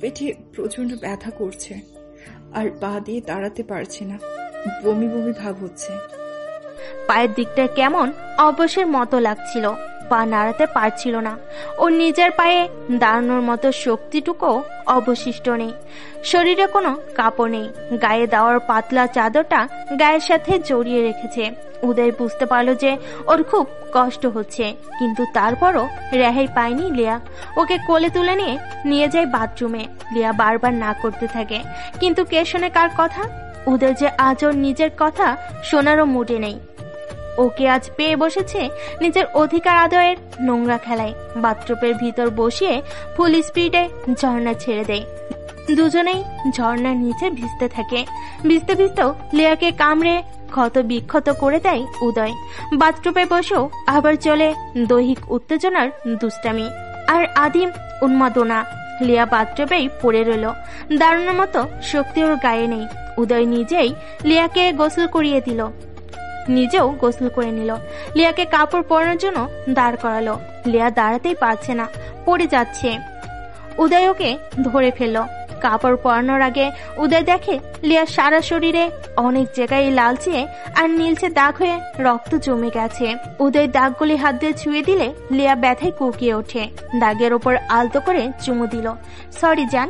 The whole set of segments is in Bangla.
পেটে প্রচন্ড ব্যথা করছে আর পা দিয়ে দাঁড়াতে পারছে না, বমি বমি ভাব হচ্ছে। পায়ের দিকটা কেমন অবশের মতো লাগছিল, পা নাড়াতে পারছিল না। ওর নিজের পায়ে দাঁড়ানোর মতো শক্তিটুকু অবশিষ্ট নেই। শরীরে কোনো কাপড় নেই, গায়ে দেওয়ার পাতলা চাদরটা গায়ের সাথে জড়িয়ে রেখেছে। উদয় বুঝতে পারলো যে ওর খুব কষ্ট হচ্ছে, কিন্তু তারপরও রেহাই পায়নি লিয়া। ওকে কোলে তুলে নিয়ে যায় বাথরুমে। লিয়া বারবার না করতে থাকে, কিন্তু কে শোনে কার কথা? উদয় যে আজ ওর নিজের কথা শোনারও মুডে নেই। ওকে আজ পেয়ে বসেছে নিজের অধিকার আদায়ের নোংরা খেলায়। বাথরুমের ভিতর বসিয়ে ফুল স্পিডে ঝর্ণা ছেড়ে দেয়। দুজনেই ঝর্ণার নিচে ভিজতে থাকে। ভিজতে ভিজতেও লিয়াকে কামড়ে ক্ষত বিক্ষত করে দেয় উদয়। বাথরুমে বসেও আবার চলে দৈহিক উত্তেজনার দুষ্টামি আর আদিম উন্মাদনা। লিয়া বাথরুমেই পড়ে রইল, দাঁড়ানোর মতো শক্তি ওর গায়ে নেই। উদয় নিজেই লিয়াকে গোসল করিয়ে দিল, নিজেও গোসল করে নিল। লিয়াকে কাপড় পরানোর জন্য দাঁড় করালো। লিয়া দাঁড়াতেই পারছে না, পড়ে যাচ্ছে। উদয় ওকে ধরে ফেলল। কাপড় পরানোর আগে উদয় দেখে লিয়ার সারা শরীরে অনেক জায়গায় লালচে আর নীলচে দাগ হয়ে রক্ত জমে গেছে। উদয় দাগগুলি হাত দিয়ে ছুঁয়ে দিলে লিয়া ব্যথায় কুকিয়ে ওঠে। দাগের ওপর আলতো করে চুমু দিল। সরি জান,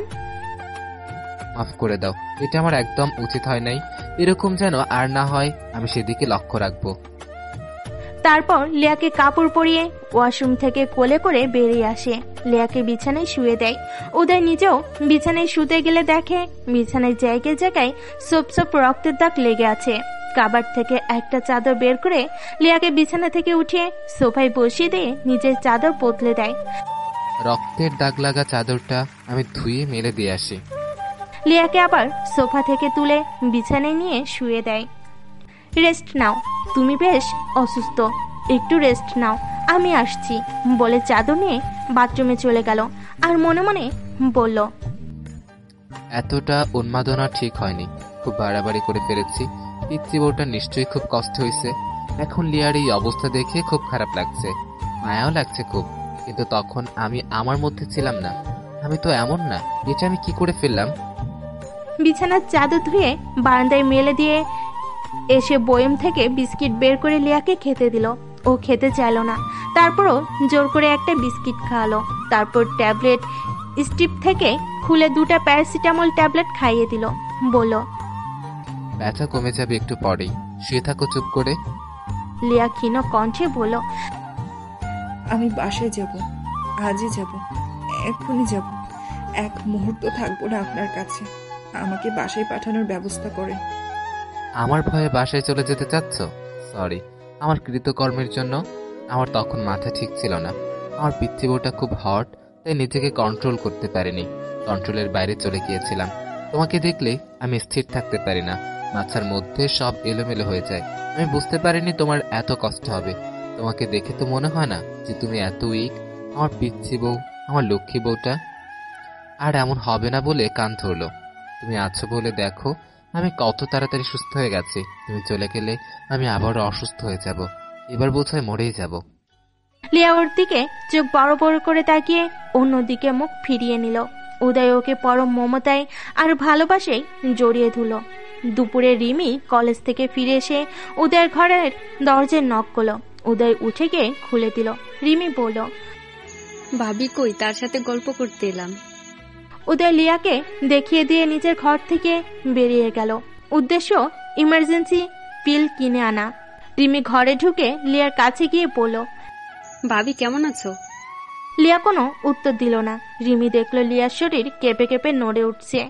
মাফ করে দাও, এটা আমার একদম উচিত হয় নাই। এরকম যেন আর না হয়, আমি সেদিকে লক্ষ্য রাখবো। তারপর লিয়াকে কাপড় পরিয়ে ওয়াশরুম থেকে কোলে করে বেরিয়ে আসে। লিয়াকে বিছানায় শুয়ে দেয়। উদয় নিজেও বিছানায় শুতে গেলে দেখে বিছানায় জায়গায় জায়গায় সোপ সোপ রক্তের দাগ লেগে আছে। কাবার্ড থেকে একটা চাদর বের করে লিয়াকে বিছানা থেকে উঠিয়ে সোফায় বসিয়ে দিয়ে নিজের চাদর বদলে দেয়। রক্তের দাগ লাগা চাদরটা আমি ধুয়ে মেলে দিয়ে আসি। লিয়াকে আবার সোফা থেকে তুলে বিছানায় নিয়ে শুয়ে দেয়। রেস্ট নাও, তুমি বেশ অসুস্থ, একটু রেস্ট নাও, আমি আসছি বলে চাদর নিয়ে বাথরুমে চলে গেল। আর মনে মনে বলল, এতটা উন্মাদনা ঠিক হয়নি, খুব বাড়াবাড়ি করে ফেলেছি। পিচ্চি বউটা নিশ্চয়ই খুব কষ্ট হয়েছে। এখন লিয়ার এই অবস্থা দেখে খুব খারাপ লাগছে, মায়াও লাগছে খুব। কিন্তু তখন আমি আমার মধ্যে ছিলাম না। আমি তো এমন না, এটা আমি কি করে ফেললাম? বিছানার চাদর ধুয়ে বারান্দায় মেলে দিয়ে এসে বয়ম থেকে বিস্কিট বের করে লিয়াকে খেতে দিল। ও খেতে চাইল না, তারপরও জোর করে একটা বিস্কিট খাওয়ালো। তারপর ট্যাবলেট স্ট্রিপ থেকে খুলে 2টা প্যারাসিটামল ট্যাবলেট খাইয়ে দিল। বলল, ব্যথা কমে যাবে একটু পরেই, শুয়ে থাকো চুপ করে। লিয়া ক্ষীণ কণ্ঠে বলল, আমি বাসায় যাব, আজই যাব, এক্ষুনি যাব। এক মুহূর্ত থাকবো না আপনার কাছে। আমাকে বাসায় পাঠানোর ব্যবস্থা করেন। আমার ভয়ে বাসায় চলে যেতে চাচ্ছ? সরি, আমার কৃতকর্মের জন্য। আমার তখন মাথা ঠিক ছিল না। আমার পিচ্চি বউটা খুব হট, তাই নিজেকে কন্ট্রোল করতে পারিনি। কন্ট্রোলের বাইরে চলে গিয়েছিলাম। তোমাকে দেখলে আমি স্থির থাকতে পারি না, মাথার মধ্যে সব এলোমেলো হয়ে যায়। আমি বুঝতে পারিনি তোমার এত কষ্ট হবে। তোমাকে দেখে তো মনে হয় না যে তুমি এত উইক। আমার পিচ্চি বউ, আমার লক্ষ্মী বউটা। আর এমন হবে না বলে কান ধরলো। তুমি আছো বলে দেখো আমি কত তাড়াতাড়ি সুস্থ হয়ে গেছি। তুমি চলে গেলে আমি আবারও অসুস্থ হয়ে যাব। এবার বোধহয় মরেই যাব। লিয়া ওর দিকে চোখ বড় বড় করে তাকিয়ে অন্যদিকে মুখ ফিরিয়ে নিল। উদয় ওকে পরম মমতায় আর ভালোবাসায় জড়িয়ে ধুল। দুপুরে রিমি কলেজ থেকে ফিরে এসে উদয়ের ঘরের দরজায় নক করলো। উদয় উঠে গিয়ে খুলে দিল। রিমি বলল, ভাবি কই? তার সাথে গল্প করতে এলাম। উদয় লিয়াকে দেখিয়ে দিয়ে নিজের ঘর থেকে বেরিয়ে গেল। উদ্দেশ্য ইমার্জেন্সি পিল কিনে আনা। রিমি ঘরে ঢুকে লিয়ার কাছে গিয়ে বলল, ভাবি কেমন আছো? লিয়া কোনো উত্তর দিল না। রিমি দেখলো লিয়ার শরীর কেঁপে কেঁপে নড়ে উঠছে।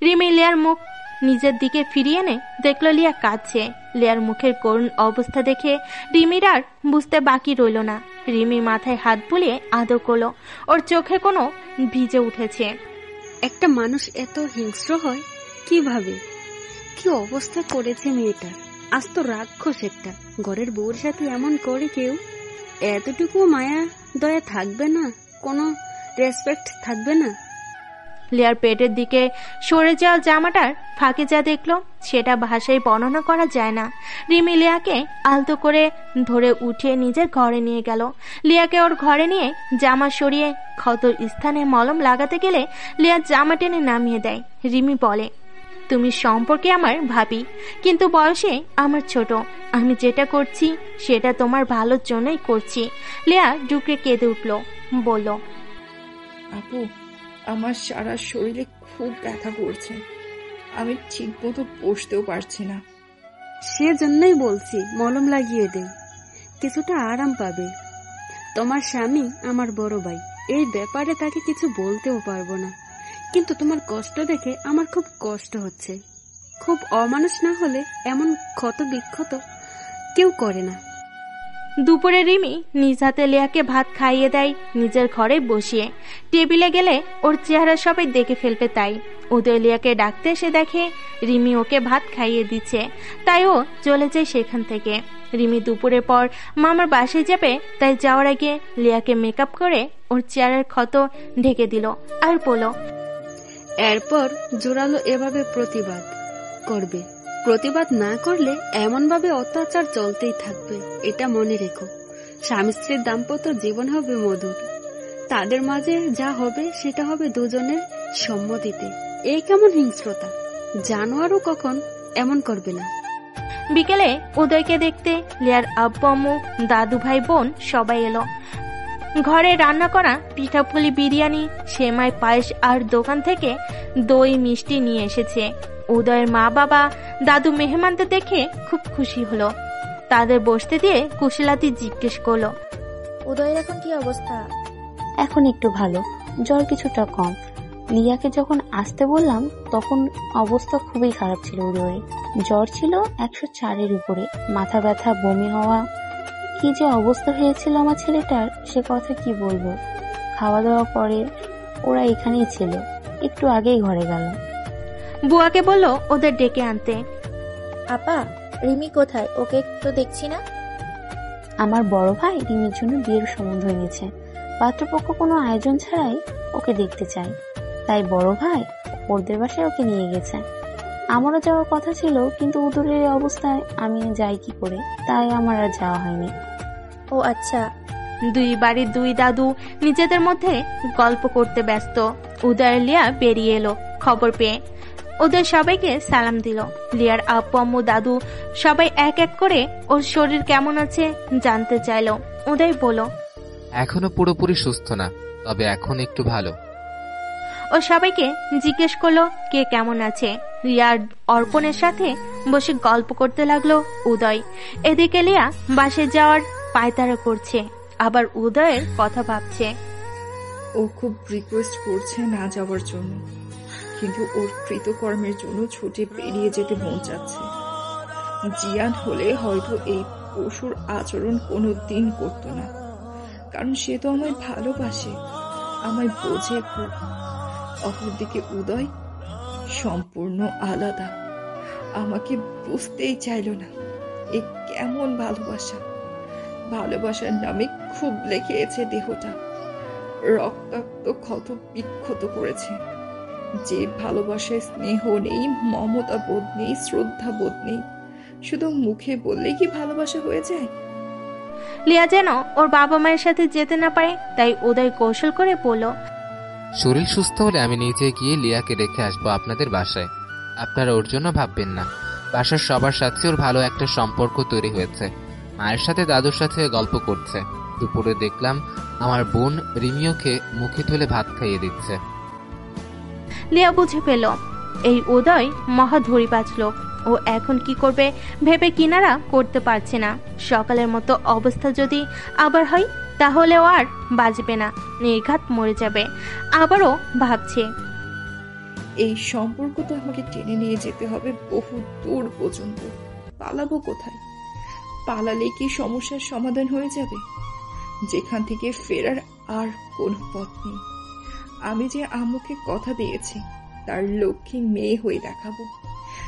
রিমি লিয়ার মুখ নিজের দিকে ফিরিয়ে এনে দেখলো লিয়া কাঁদছে। লিয়ার মুখের করুণ অবস্থা দেখে রিমির আর বুঝতে বাকি রইল না। রিমি মাথায় হাত বুলিয়ে আদর করলো। ওর চোখে কোনো ভিজে উঠেছে। একটা মানুষ এত হিংস্র হয় কিভাবে? কি অবস্থা করেছে মেয়েটা! আজ তো রাক্ষস একটা। ঘরের বউর সাথে এমন করে কেউ? এতটুকু মায়া দয়া থাকবে না? কোনো রেসপেক্ট থাকবে না? লিয়ার পেটের দিকে সরে যাওয়া জামাটার ফাঁকে যা দেখলো সেটা ভাষায় বর্ণনা করা যায় না। রিমি লিয়াকে আলতো করে ধরে উঠিয়ে নিজের ঘরে নিয়ে গেল। লিয়াকে ওর ঘরে নিয়ে জামা সরিয়ে ক্ষত স্থানে মলম লাগাতে গেলে লিয়া জামা টেনে নামিয়ে দেয়। রিমি বলে, তুমি সম্পর্কে আমার ভাবি, কিন্তু বয়সে আমার ছোট। আমি যেটা করছি সেটা তোমার ভালোর জন্যই করছি। লিয়া ডুকরে কেঁদে উঠল, বলল, আপু, আমার সারা শরীরে খুব ব্যথা করছে। আমি ঠিক মতো বসতেও পারছি না। সেজন্যই বলছি মলম লাগিয়ে দে, কিছুটা আরাম পাবে। তোমার স্বামী আমার বড় ভাই, এই ব্যাপারে তাকে কিছু বলতেও পারবো না, কিন্তু তোমার কষ্ট দেখে আমার খুব কষ্ট হচ্ছে। খুব অমানুষ না হলে এমন ক্ষত বিক্ষত কেউ করে না। দুপুরে রিমি নিজ হাতে লিয়াকে ভাত খাইয়ে দেয় নিজের ঘরে বসিয়ে। টেবিলে গেলে ওর চেহারা সবাই দেখে ফেলবে, তাই উদয় লিয়াকে ডাকতে এসে দেখে রিমি ওকে ভাত খাইয়ে দিচ্ছে, তাই ও চলে যায় সেখান থেকে। রিমি দুপুরের পর মামার বাসায় যাবে, তাই যাওয়ার আগে লিয়াকে মেকআপ করে ওর চেহারার ক্ষত ঢেকে দিল আর বলল, এরপর জোরালো এভাবে প্রতিবাদ করবে। প্রতিবাদ না করলে এমনভাবে অত্যাচার চলতেই থাকবে। এটা মনে রেখো, স্বামী স্ত্রীর দাম্পত্য জীবন হবে মধুর। তাদের মাঝে যা হবে সেটা হবে দুজনের সম্মতিতে। এই কেমন হিংস্রতা! জানোয়ারও কখন এমন করবে না। বিকেলে উদয়কে দেখতে লিয়ার আব্বু আম্মু দাদু ভাই বোন সবাই এলো। ঘরে রান্না করা পিঠাপুলি, বিরিয়ানি, সেমাই, পায়েস আর দোকান থেকে দই মিষ্টি নিয়ে এসেছে। উদয়ের মা বাবা দাদু মেহমানদের দেখে খুব খুশি হলো। তাদের বসতে দিয়ে কুশলাতি জিজ্ঞেস করলো, উদয়ের এখন কি অবস্থা? এখন একটু ভালো, জ্বর কিছুটা কম। লিয়াকে যখন আসতে বললাম তখন অবস্থা খুবই খারাপ ছিল উদয়ের। জ্বর ছিল 104-এর উপরে, মাথা ব্যথা, বমি হওয়া, কি যে অবস্থা হয়েছিল আমার ছেলেটার সে কথা কি বলবো। খাওয়া দাওয়া পরে ওরা এখানেই ছিল, একটু আগেই ঘরে গেল। বুয়াকে বলল ওদের ডেকে আনতে। আপা, রিমি কোথায়? ওকে তো দেখছি না। আমার বড় ভাই রিমির জন্য বিয়ের সম্বন্ধ এনেছে। পাত্রপক্ষ কোনো আয়োজন ছাড়াই ওকে দেখতে চায়, তাই বড় ভাই ওদের বাসায় ওকে নিয়ে গেছে। আমারও যাওয়ার কথা ছিল, কিন্তু উদরের অবস্থায় আমি যাই কি করে, তাই আমার আর যাওয়া হয়নি। ও আচ্ছা। দুই বাড়ির দুই দাদু নিজেদের মধ্যে গল্প করতে ব্যস্ত। উদয় লিয়া বেরিয়ে এলো খবর পেয়ে। ওদের সবাইকে সালাম দিল। লিয়ার আব্বু আম্মু দাদু সবাই এক এক করে ওর শরীর কেমন আছে জানতে চাইল। উদয় বলল, এখনো পুরোপুরি সুস্থ না, তবে এখন একটু ভালো। ও সবাইকে জিজ্ঞেস করলো কে কেমন আছে। লিয়ার অর্পণের সাথে বসে গল্প করতে লাগলো উদয়। এদিকে লিয়া বাসে যাওয়ার পায়তারা করছে, আবার উদয়ের কথা ভাবছে। ও খুব রিকোয়েস্ট করছে না যাওয়ার জন্য, কিন্তু ওর কৃতকর্মের জন্য ছুটে বেরিয়ে যেতে মন চাচ্ছে। জিয়ান হলে হয়তো এই পশুর আচরণ কোনো দিন করতো না, কারণ সে তো আমায় ভালোবাসে, আমায় বোঝে খুব। অপরদিকে উদয় সম্পূর্ণ আলাদা, আমাকে বুঝতেই চাইল না। এ কেমন ভালোবাসা! ভালোবাসার নামে খুব লেগেছে দেহটা, রক্তাক্ত ক্ষত বিক্ষত করেছে। যে ভালোবাসায় স্নেহ নেই, মমতা বোধ নেই, শ্রদ্ধা বোধ নেই, শুধু মুখে বললে কি ভালোবাসা হয়ে যায়? লিয়া যেন ওর বাবা মায়ের সাথে যেতে না পারে, তাই উদয় কৌশল করে বলল, শরীর সুস্থ হলে আমি নিজে গিয়ে লিয়াকে রেখে আসবো আপনাদের বাসায়। আপনারা ওর জন্য ভাববেন না। বাসার সবার সাথে ওর ভালো একটা সম্পর্ক তৈরি হয়েছে। মায়ের সাথে দাদুর সাথে গল্প করছে। দুপুরে দেখলাম আমার বোন রিমিওকে মুখে তুলে ভাত খাইয়ে দিচ্ছে। লিয়া বুঝে পেল এই উদয় মহা ধরিবাজ লোক। ও এখন কি করবে ভেবে কিনারা করতে পারছে না। সকালের মতো অবস্থা যদি আবার হয় তাহলে ও আর বাঁচবে না, নির্ঘাত মরে যাবে। আবারও ভাবছে, এই সম্পর্ক তো আমাকে টেনে নিয়ে যেতে হবে বহু দূর পর্যন্ত। পালাবো কোথায়? পালালে কি সমস্যার সমাধান হয়ে যাবে? যেখান থেকে ফেরার আর কোনো পথ নেই। আমি যে আম্মুকে কথা দিয়েছি তার লক্ষ্মী মেয়ে হয়ে দেখাবো,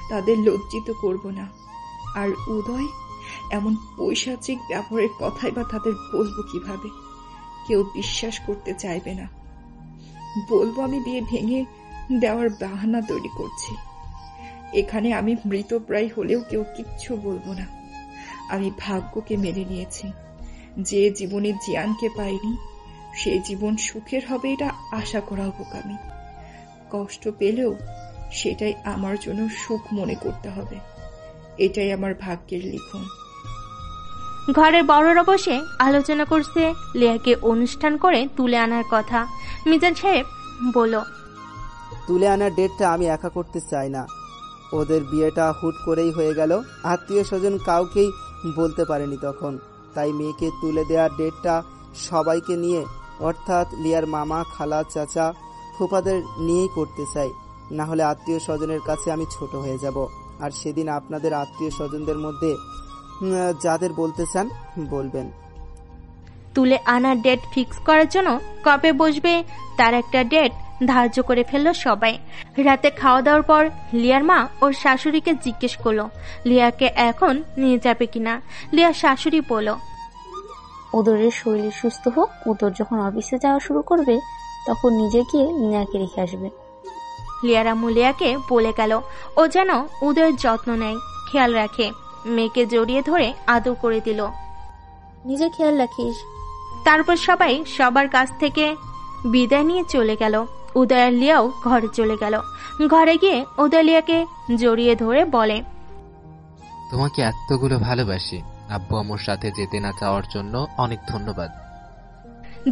তাদের লজ্জিত করব না। আর উদয় এমন পৈশাচিক ব্যবহারের কথাই বা তাদের বলবো কিভাবে? কেউ বিশ্বাস করতে চাইবে না। বলবো আমি বিয়ে ভেঙে দেওয়ার বাহানা তৈরি করছি। এখানে আমি মৃতপ্রায় হলেও কেউ কিচ্ছু বলবো না। আমি ভাগ্যকে মেনে নিয়েছি। যে জীবনে জিয়ানকে পাইনি সেই জীবন সুখের হবে এটা আশা করা বোকামি। কষ্ট পেলেও সেটাই আমার জন্য সুখ মনে করতে হবে। এটাই আমার ভাগ্যের লিখন। ঘরের বড়রা বসে আলোচনা করছে লিয়াকে অনুষ্ঠান করে তুলে আনার কথা। মিজান সাহেব বলল, তুলে আনার ডেটটা আমি একা করতে চাই না। ওদের বিয়েটা হুট করেই হয়ে গেল, আত্মীয় স্বজন কাউকেই বলতে পারেনি তখন। তাই মেয়েকে তুলে দেওয়ার ডেটটা সবাইকে নিয়ে, অর্থাৎ লিয়ার মামা, খালা, চাচা, ফুফাদের নিয়েই করতে চাই। না হলে আত্মীয় স্বজনের কাছে আমি ছোট হয়ে যাব। আর সেদিন আপনাদের আত্মীয় স্বজনদের মধ্যে যাদের বলতে চান বলবেন। তুলে আনার ডেট ফিক্স করার জন্য কবে বসবে তার একটা ডেট ধার্য করে ফেললো সবাই। রাতে খাওয়া দাওয়ার পর লিয়ার মা ওর শাশুড়িকে জিজ্ঞেস করলো লিয়াকে এখন নিয়ে যাবে কিনা। লিয়ার শাশুড়ি বলল, ওদের শরীর সুস্থ হোক, ওদের যখন অফিসে যাওয়া শুরু করবে তখন নিজে গিয়ে লিয়াকে রেখে আসবে। লিয়ার আম্মু লিয়াকে বলে গেল ও যেন ওদের যত্ন নেয়, খেয়াল রাখে। মেয়েকে জড়িয়ে ধরে আদর করে দিল। নিজের খেয়াল রাখিস। তারপর সবাই সবার কাছ থেকে বিদায় নিয়ে চলে গেল। উদয় আর লিয়াও ঘরে চলে গেল। ঘরে গিয়ে উদয় লিয়াকে জড়িয়ে ধরে বলে, তোমাকে এতগুলো ভালোবাসি। আব্বু আম্মুর সাথে যেতে না চাওয়ার জন্য অনেক ধন্যবাদ।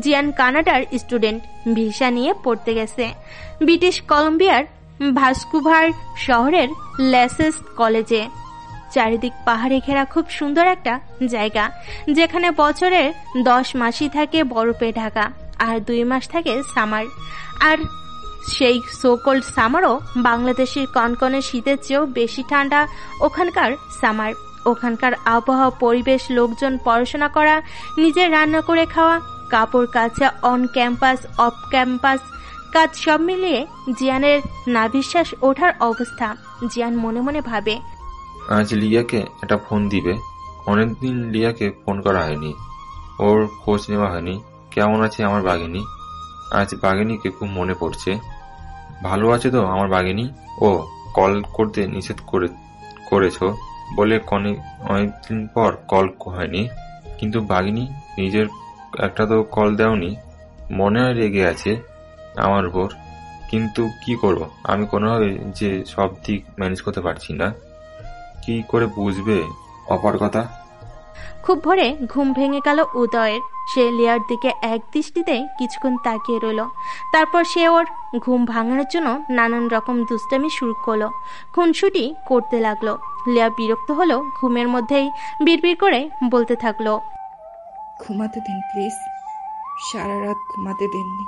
জিয়ান কানাডার স্টুডেন্ট, ভিসা নিয়ে পড়তে গেছে ব্রিটিশ কলম্বিয়ার ভাস্কুভার শহরের লেসেস কলেজে। চারিদিক পাহাড়ে ঘেরা খুব সুন্দর একটা জায়গা, যেখানে বছরের 10 মাসই থাকে বরফে ঢাকা আর 2 মাস থাকে সামার। আর সেই সোকল্ড সামারও বাংলাদেশের কনকনে শীতের চেয়েও বেশি ঠান্ডা ওখানকার সামার। ওখানকার আবহাওয়া, পরিবেশ, লোকজন, পড়াশোনা করা, নিজে রান্না করে খাওয়া, কাপড় কাচা, অন ক্যাম্পাস অফ ক্যাম্পাস কাজ সব মিলিয়ে জিয়ানের নাভিশ্বাস ওঠার অবস্থা। জিয়ান মনে মনে ভাবে, আজ লিয়াকে একটা ফোন দিবে। অনেকদিন লিয়াকে ফোন করা হয়নি, ওর খোঁজ নেওয়া হয়নি। কেমন আছে আমার বাঘিনী? আজ বাঘিনীকে খুব মনে পড়ছে। ভালো আছে তো আমার বাঘিনী? ও কল করতে নিষেধ করেছো বলে অনেকদিন পর কল হয়নি। কিন্তু বাঘিনী নিজের একটা তো কল দাওনি, মনে হয় রেগে আছে আমার উপর। কিন্তু কি করব, আমি কোনোভাবে যে সব দিক ম্যানেজ করতে পারছি না। কি করে বুঝবে অপার কথা? খুব ভোরে ঘুম ভেঙে গেল উদয়ের। সে লিয়ার দিকে এক দৃষ্টিতে কিছুক্ষণ তাকিয়ে রইল। তারপর সে ওর ঘুম ভাঙানোর জন্য নানান রকম দুষ্টামি শুরু করলো, খুনসুটি করতে লাগলো। লিয়া বিরক্ত হলো, ঘুমের মধ্যেই বিড়বিড় করে বলতে থাকলো, ঘুমাতে দিন প্লিজ। সারা রাত ঘুমাতে দেননি,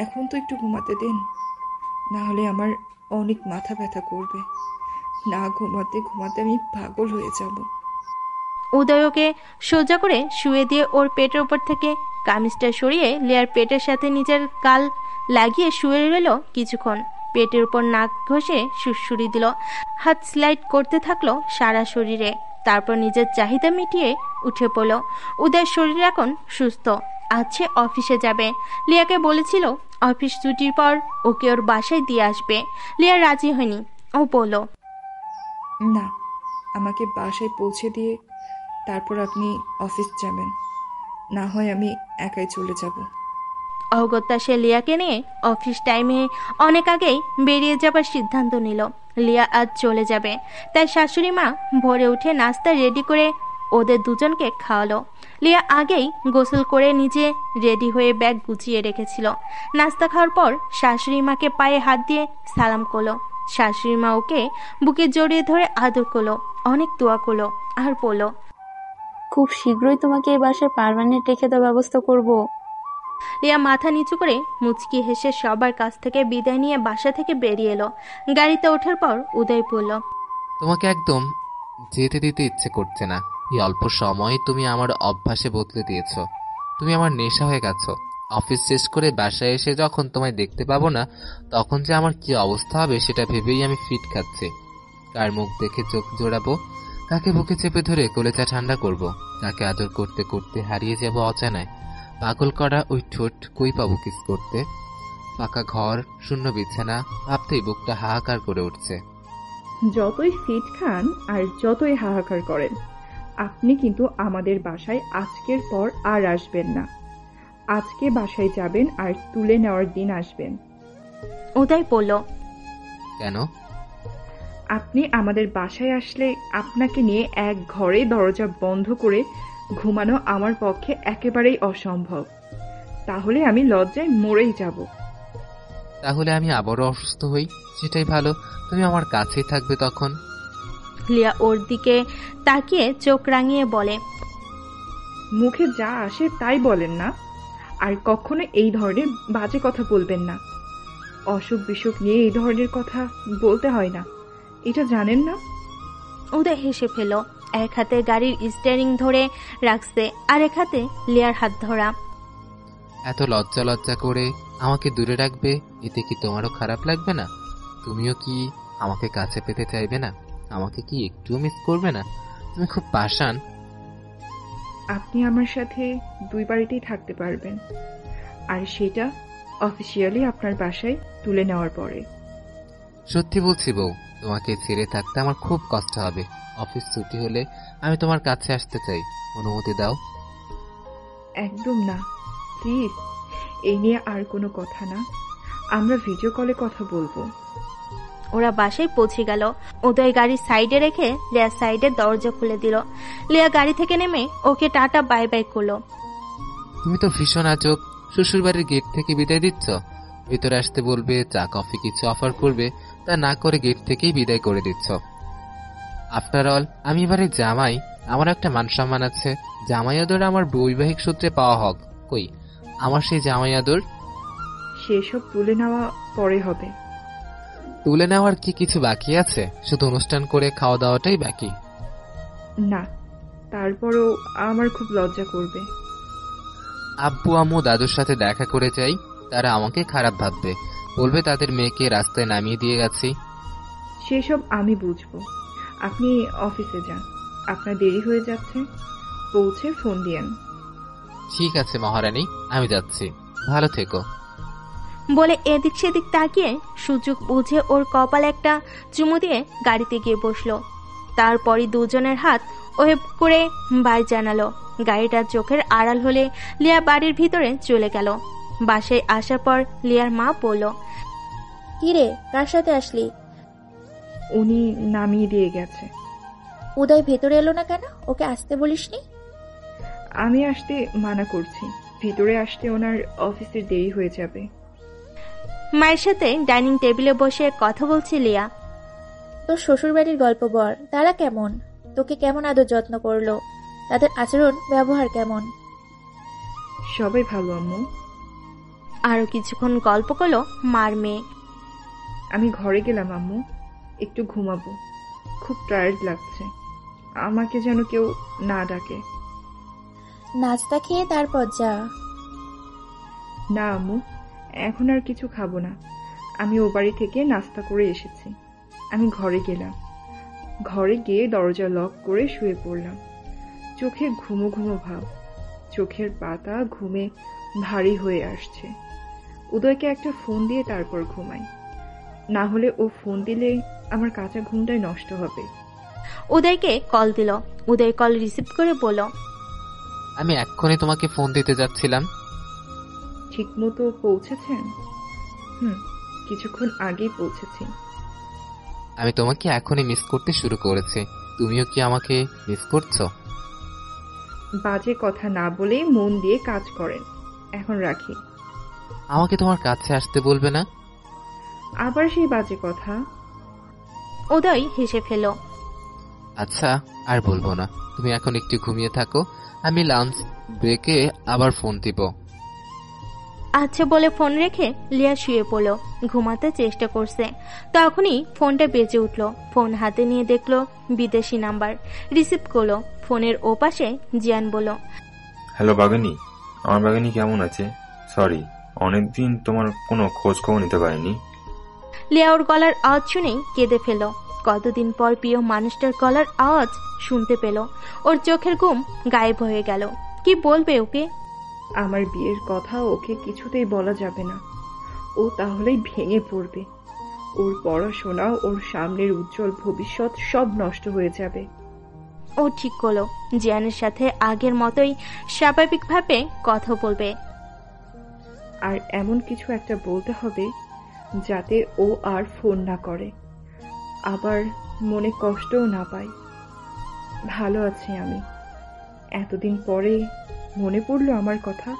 এখন তো একটু ঘুমাতে দেন, না হলে আমার অনেক মাথা ব্যথা করবে। না ঘুমাতে ঘুমাতে আমি পাগল হয়ে যাব। উদয়কে সোজা করে শুয়ে দিয়ে ওর পেটের উপর থেকে কামিজটা সরিয়ে লিয়ার পেটের সাথে নিজের গাল লাগিয়ে শুয়ে রইল কিছুক্ষণ। পেটের উপর নাক ঘষে সুড়সুড়ি দিল, হাত স্লাইড করতে থাকলো সারা শরীরে। তারপর নিজের চাহিদা মিটিয়ে উঠে পড়ল। উদয়ের শরীর এখন সুস্থ, আজ সে অফিসে যাবে। লিয়াকে বলেছিল অফিস ছুটির পর ওকে ওর বাসায় দিয়ে আসবে। লিয়া রাজি হয়নি। ও বলল, না, আমাকে বাসায় পৌঁছে দিয়ে তারপর আপনি অফিস যাবেন, না হয় আমি একাই চলে যাব। অগত্যা সে লিয়াকে নিয়ে অফিস টাইমে অনেক আগেই বেরিয়ে যাবার সিদ্ধান্ত নিল। লিয়া আজ চলে যাবে, তাই শাশুড়ি মা ভোরে উঠে নাস্তা রেডি করে ওদের দুজনকে খাওয়ালো। লিয়া আগেই গোসল করে নিজে রেডি হয়ে ব্যাগ গুছিয়ে রেখেছিল। নাস্তা খাওয়ার পর শাশুড়ি মাকে পায়ে হাত দিয়ে সালাম করলো। শাশুড়ি মা ওকে বুকে জড়িয়ে ধরে আদর করলো, অনেক দোয়া করলো আর বলল, খুব শীঘ্রই তোমাকে এই বাসায় পার্মানেন্ট রেখে দেওয়ার ব্যবস্থা করব। লিয়া মাথা নিচু করে মুচকি হেসে সবার কাছ থেকে বিদায় নিয়ে বাসা থেকে বেরিয়ে এলো। গাড়িতে ওঠার পর উদয় বলল, তোমাকে একদম যেতে দিতে ইচ্ছে করছে না। এই অল্প সময়ে তুমি আমার অভ্যাসে বদলে দিয়েছো। তুমি আমার নেশা হয়ে গেছো। অফিস শেষ করে বাসায় এসে যখন তোমায় দেখতে পাবো না, তখন যে আমার কি অবস্থা হবে সেটা ভেবেই আমি ফিট খাচ্ছি। কার মুখ দেখে চোখ জোড়াবো, কাকে বুকে চেপে ধরে কলেজা ঠান্ডা করব, কাকে আদর করতে করতে হারিয়ে যাব অজানায়। পাগল করা ওই ঠোঁট কই পাবো কিস করতে। ফাঁকা ঘর, শূন্য বিছানা, ভাবতেই বুকটা হাহাকার করে উঠছে। যতই ফিট খান আর যতই হাহাকার করেন, আপনি কিন্তু আমাদের বাসায় আজকের পর আর আসবেন না। আজকে বাসায় যাবেন আর তুলে নেওয়ার দিন আসবেন। উদয় বলল, কেন? আপনি আমাদের বাসায় আসলে আপনাকে নিয়ে এক ঘরে দরজা বন্ধ করে ঘুমানো আমার পক্ষে একেবারেই অসম্ভব। তাহলে আমি লজ্জায় মরেই যাব। তাহলে আমি আবারও অসুস্থ হই, সেটাই ভালো। তুমি আমার কাছেই থাকবে তখন। লিয়া ওর দিকে তাকিয়ে চোখ রাঙিয়ে বলে, মুখে যা আসে তাই বলেন না, আর কখনো এই ধরনের বাজে কথা বলবেন না। অসুখ বিসুখ নিয়ে এই ধরনের কথা বলতে হয় না, এটা জানেন না? উদয় হেসে ফেল। এক হাতে গাড়ির স্টিয়ারিং ধরে রাখছে, আর এক হাতে লিয়ার হাত ধরা। এত লজ্জা লজ্জা করে আমাকে দূরে রাখবে, এতে কি তোমারও খারাপ লাগবে না? তুমিও কি আমাকে কাছে পেতে চাইবে না? আমাকে কি একটুও মিস করবে না? তুমি খুব পাষাণ। আপনি আমার সাথে 2 বাড়িতেই থাকতে পারবেন, আর সেটা অফিসিয়ালি আপনার বাসায় তুলে নেওয়ার পরে। সত্যি বলছি বউ, তোমাকে ছেড়ে থাকতে আমার খুব কষ্ট হবে। অফিস ছুটি হলে আমি তোমার কাছে আসতে চাই, অনুমতি দাও। একদম না, প্লিজ। এই নিয়ে আর কোনো কথা না, আমরা ভিডিও কলে কথা বলবো। ওরা বাসায় পৌঁছে গেল। উদয় গাড়ি সাইডে রেখে লিয়ার সাইডে দরজা খুলে দিল। লিয়া গাড়ি থেকে নেমে ওকে টাটা বাই বাই করলো। তুমি তো ভীষণ আজব, শ্বশুরবাড়ির গেট থেকে বিদায় দিচ্ছ। ভিতরে আসতে বলবে, চা কফি কিছু অফার করবে, তা না করে গেট থেকেই বিদায় করে দিচ্ছ। আফটার অল আমি এবারে জামাই, আমার একটা মান সম্মান আছে। জামাই আদর আমার বৈবাহিক সূত্রে পাওয়া হক। কই আমার সেই জামাই আদর? সেসব তুলে নেওয়া পরে হবে। তুলে নেওয়ার কি কিছু বাকি আছে? শুধু অনুষ্ঠান করে খাওয়া দাওয়াটাই বাকি। না, তারপরও আমার খুব লজ্জা করবে। আব্বু আম্মু দাদুর সাথে দেখা করে যাই, তারা আমাকে খারাপ ভাববে, বলবে তাদের মেয়েকে রাস্তায় নামিয়ে দিয়ে গেছি। সেসব আমি বুঝবো। আপনি অফিসে যান, আপনার দেরি হয়ে যাচ্ছে। পৌঁছে ফোন দিয়েন। ঠিক আছে মহারানী, আমি যাচ্ছি, ভালো থেকো। বলে এদিক সেদিক তাকিয়ে সুযোগ বুঝে ওর কপালে একটা চুমু দিয়ে গাড়িতে গিয়ে বসলো। তারপরই দুজনের হাত ওয়েব করে বাই জানালো। গাড়িটা চোখের আড়াল হলে লিয়া বাড়ির ভিতরে চলে গেল। বাসায় আসার পর লিয়ার মা বলল, কিরে, কার সাথে আসলি? উনি নামিয়ে দিয়ে গেছে। উদয় ভেতরে এলো না কেন? ওকে আসতে বলিসনি? আমি আসতে মানা করছি, ভিতরে আসতে ওনার অফিসের দেরি হয়ে যাবে। মায়ের সাথে ডাইনিং টেবিলে বসে কথা বলছে লিয়া। তোর শ্বশুরবাড়ির গল্প বল, তারা কেমন? তোকে কেমন আদর যত্ন করলো? তাদের আচরণ ব্যবহার কেমন? সবাই ভালো আম্মু। আরো কিছুক্ষণ গল্প করলো মার মেয়ে। আমি ঘরে গেলাম আম্মু, একটু ঘুমাবো, খুব টায়ার্ড লাগছে। আমাকে যেন কেউ না ডাকে। নাস্তা খেয়ে তারপর যা। না আম্মু, এখন আর কিছু খাবো না। আমি ও বাড়ি থেকে নাস্তা করে এসেছি। আমি ঘরে গেলাম, ঘরে গিয়ে দরজা লক করে শুয়ে পড়লাম। চোখে ঘুমো ঘুমো ভাব, চোখের পাতা ঘুমে ভারী হয়ে আসছে। উদয়কে একটা ফোন দিয়ে তারপর ঘুমাই, না হলে ও ফোন দিলে আমার কাঁচা ঘুমটাই নষ্ট হবে। উদয়কে কল দিল। উদয় কল রিসিভ করে বলল, আমি এক্ষুনি তোমাকে ফোন দিতে যাচ্ছিলাম। ঠিক মতো পৌঁছেছেন? কিছুক্ষণ আগেই পৌঁছেছি। আমি তোমাকে এখনই মিস করতে শুরু করেছি, তুমিও কি আমাকে মিস করছো? বাজে কথা না বলেই মন দিয়ে কাজ করেন। এখন রাখি। আমাকে তোমার কাছে আসতে বলবে না? আবার সেই বাজে কথা? উদয় হেসে ফেল। আচ্ছা, আর বলবো না। তুমি এখন একটু ঘুমিয়ে থাকো, আমি লাঞ্চ ব্রেকে আবার ফোন দিব। আচ্ছা বলে ফোন রেখে লিয়া শুয়ে পড়ল। ঘুমাতে চেষ্টা করছে, তখনই ফোনটা বেজে উঠল। ফোন হাতে নিয়ে দেখলো বিদেশি নাম্বার। রিসিভ করলো। ফোনের ওপাশে জিয়ান বলল, হ্যালো বাগানি, আমার বাগানি কেমন আছে? সরি, অনেকদিন তোমার কোনো খোঁজ খবর নিতে পারিনি। লিয়া ওর গলার আওয়াজ শুনেই কেঁদে ফেল। কতদিন পর প্রিয় মানুষটার গলার আওয়াজ শুনতে পেল। ওর চোখের ঘুম গায়েব হয়ে গেল। কি বলবে ওকে? আমার বিয়ের কথা ওকে কিছুতেই বলা যাবে না। ও তাহলেই ভেঙে পড়বে। ওর পড়াশোনা, ওর সামনের উজ্জ্বল ভবিষ্যৎ সব নষ্ট হয়ে যাবে। ও ঠিক করলো জিয়ানের সাথে আগের মতোই স্বাভাবিকভাবে কথা বলবে। আর এমন কিছু একটা বলতে হবে যাতে ও আর ফোন না করে, আবার মনে কষ্টও না পায়। ভালো আছি আমি। এতদিন পরে মনে পড়লো আমার কথা।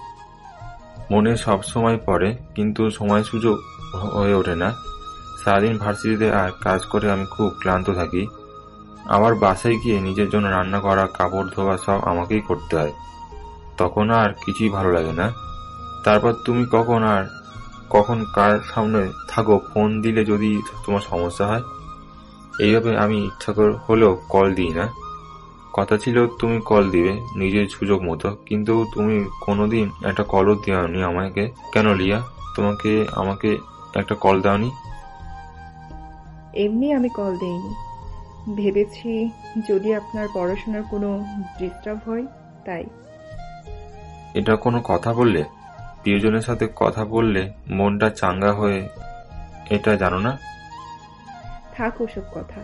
মনে সব সময় পড়ে, কিন্তু সময় সুযোগ হয়ে ওঠে না। সারাদিন ভার্সিটিতে আর কাজ করে আমি খুব ক্লান্ত থাকি। আবার বাসায় গিয়ে নিজের জন্য রান্না করা, কাপড় ধোয়া সব আমাকেই করতে হয়। তখন আর কিছুই ভালো লাগে না। তারপর তুমি কখন কার সামনে থাকো, ফোন দিলে যদি তোমার সমস্যা হয়। এইভাবে আমি ইচ্ছা হলেও কল দিই না। কথা ছিল তুমি কল দিবে নিজের সুযোগ মতো, কিন্তু তুমি কোনোদিন একটা কলও দেওনি আমাকে। কেন লিয়া, আমাকে একটা কল দাওনি? এমনি আমি কল দেইনি, ভেবেছি যদি আপনার পড়াশোনার কোনো ডিস্টার্ব হয় তাই। এটা কোনো কথা বললে? প্রিয়জনের সাথে কথা বললে মনটা চাঙ্গা হয়ে, এটা জানো না? থাক ওসব কথা।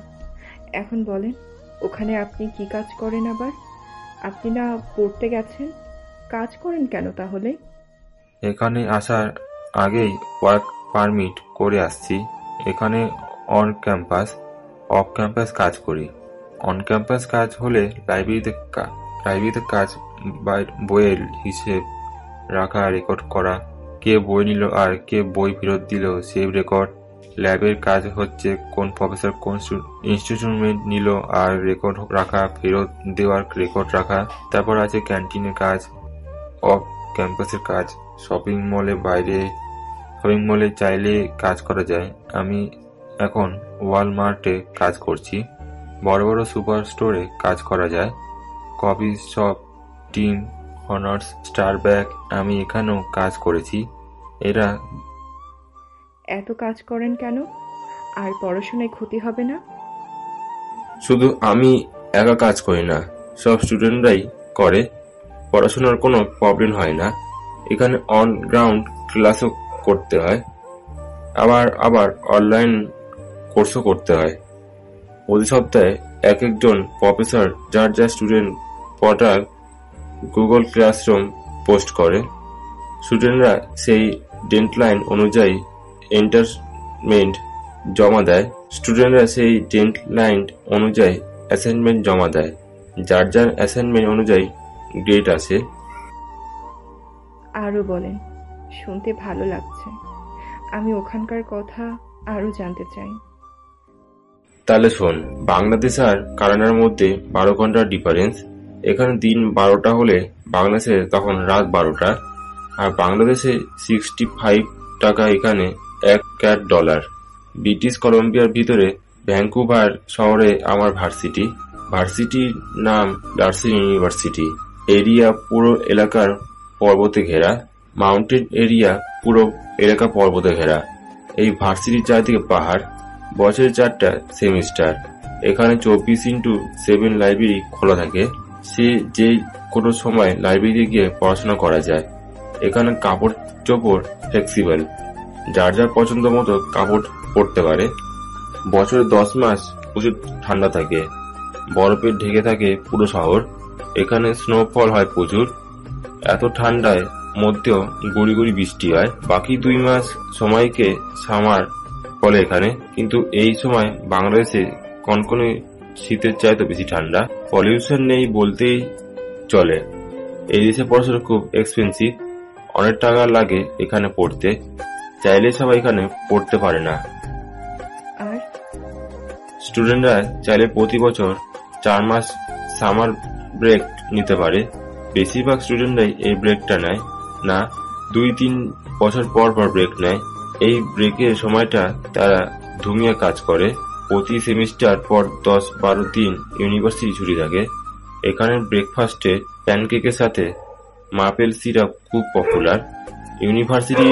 এখন বলেন, ওখানে আপনি কি কাজ করেন? আবার আপনি না পড়তে গেছেন, কাজ করেন কেন তাহলে? এখানে আসার আগেই ওয়ার্ক পারমিট করে আসছি। এখানে অন ক্যাম্পাস, অফ ক্যাম্পাস কাজ করি। অন ক্যাম্পাস কাজ হলে লাইব্রেরিতে কাজ, বইয়ের হিসেব রাখা, রেকর্ড করা, কে বই নিল আর কে বই ফেরত দিল সেই রেকর্ড। ল্যাবের কাজ হচ্ছে কোন প্রফেসর কোন ইনস্ট্রুমেন্ট নিল আর রেকর্ড রাখা, ফেরত দেওয়ার রেকর্ড রাখা। তারপর আছে ক্যান্টিনের কাজ, অফ ক্যাম্পাসের কাজ, শপিং মলে চাইলে কাজ করা যায়। আমি এখন ওয়ালমার্টে কাজ করছি। বড় বড় সুপার স্টোরে কাজ করা যায়, কফি শপ, টিম হর্নার্স, স্টারব্যাক। আমি এখানেও কাজ করেছি। এরা এত কাজ করেন কেন? আর পড়াশোনায় ক্ষতি হবে না? শুধু আমি একা কাজ করি না, সব স্টুডেন্টরাই করে। পড়াশোনার কোনো প্রবলেম হয় না। এখানে অন গ্রাউন্ড ক্লাসও করতে হয়, আবার অনলাইন কোর্সও করতে হয়। প্রতি সপ্তাহে একজন প্রফেসর যার student portal Google classroom post করে। স্টুডেন্টরা সেই ডেডলাইন অনুযায়ী অ্যাসাইনমেন্ট জমা দেয়। যার অ্যাসাইনমেন্ট অনুযায়ী গ্রেড আসে। আরো বলেন, শুনতে ভালো লাগছে। আমি ওখানকার কথা আরো জানতে চাই। তাহলে শোন, বাংলাদেশ আর কানাডার মধ্যে 12 ঘন্টার ডিফারেন্স। এখানে দিন 12টা হলে বাংলাদেশে তখন রাত 12টা। আর বাংলাদেশে 65 টাকা, এখানে $1 ব্রিটিশ কলম্বিয়ার ভিতরে ভ্যাঙ্কুভার শহরে আমার ভার্সিটির নাম ডার্সি ইউনিভার্সিটি। এরিয়া পুরো এলাকার পর্বতে ঘেরা, মাউন্টেন এরিয়া পুরো এলাকা পর্বতে ঘেরা। এই ভার্সিটির চারদিকে পাহাড়। বছরে 4টা সেমিস্টার। এখানে 24x7 লাইব্রেরি খোলা থাকে। যে কোনো সময় লাইব্রেরিতে গিয়ে পড়াশোনা করা যায়। এখানে কাপড় চোপড় ফ্লেক্সিবল, যার পছন্দ মতো কাপড় পরতে পারে। বছরে 10 মাস প্রচুর ঠান্ডা থাকে, বরফে ঢেকে থাকে পুরো শহর। এখানে স্নোফল হয় প্রচুর। এত ঠান্ডায় মধ্যেও গুড়ি গুড়ি বৃষ্টি হয়। বাকি 2 মাস সময়কে সামার বলে এখানে। কিন্তু এই সময় বাংলাদেশে কনকনে শীতের চাইতে বেশি ঠান্ডা। পলিউশন নেই বলতেই চলে। এই দেশে পড়াশোনা খুব এক্সপেন্সিভ, অনেক টাকা লাগে এখানে পড়তে। চাইলে সবাই এখানে পড়তে পারে না। আর স্টুডেন্টরা চাইলে প্রতি বছর 4 মাস সামার ব্রেক নিতে পারে। বেশিরভাগ স্টুডেন্টরাই এই ব্রেকটা নেয় না, 2-3 বছর পর ব্রেক নেয়। এই ব্রেকের সময়টা তারা ধুমিয়ে কাজ করে। প্রতি সেমিস্টার পর 10-12 দিন ইউনিভার্সিটি ছুটি থাকে। এখানে ব্রেকফাস্টে প্যানকেকের সাথে মাপেল সিরাপ খুব পপুলার। ইউনিভার্সিটি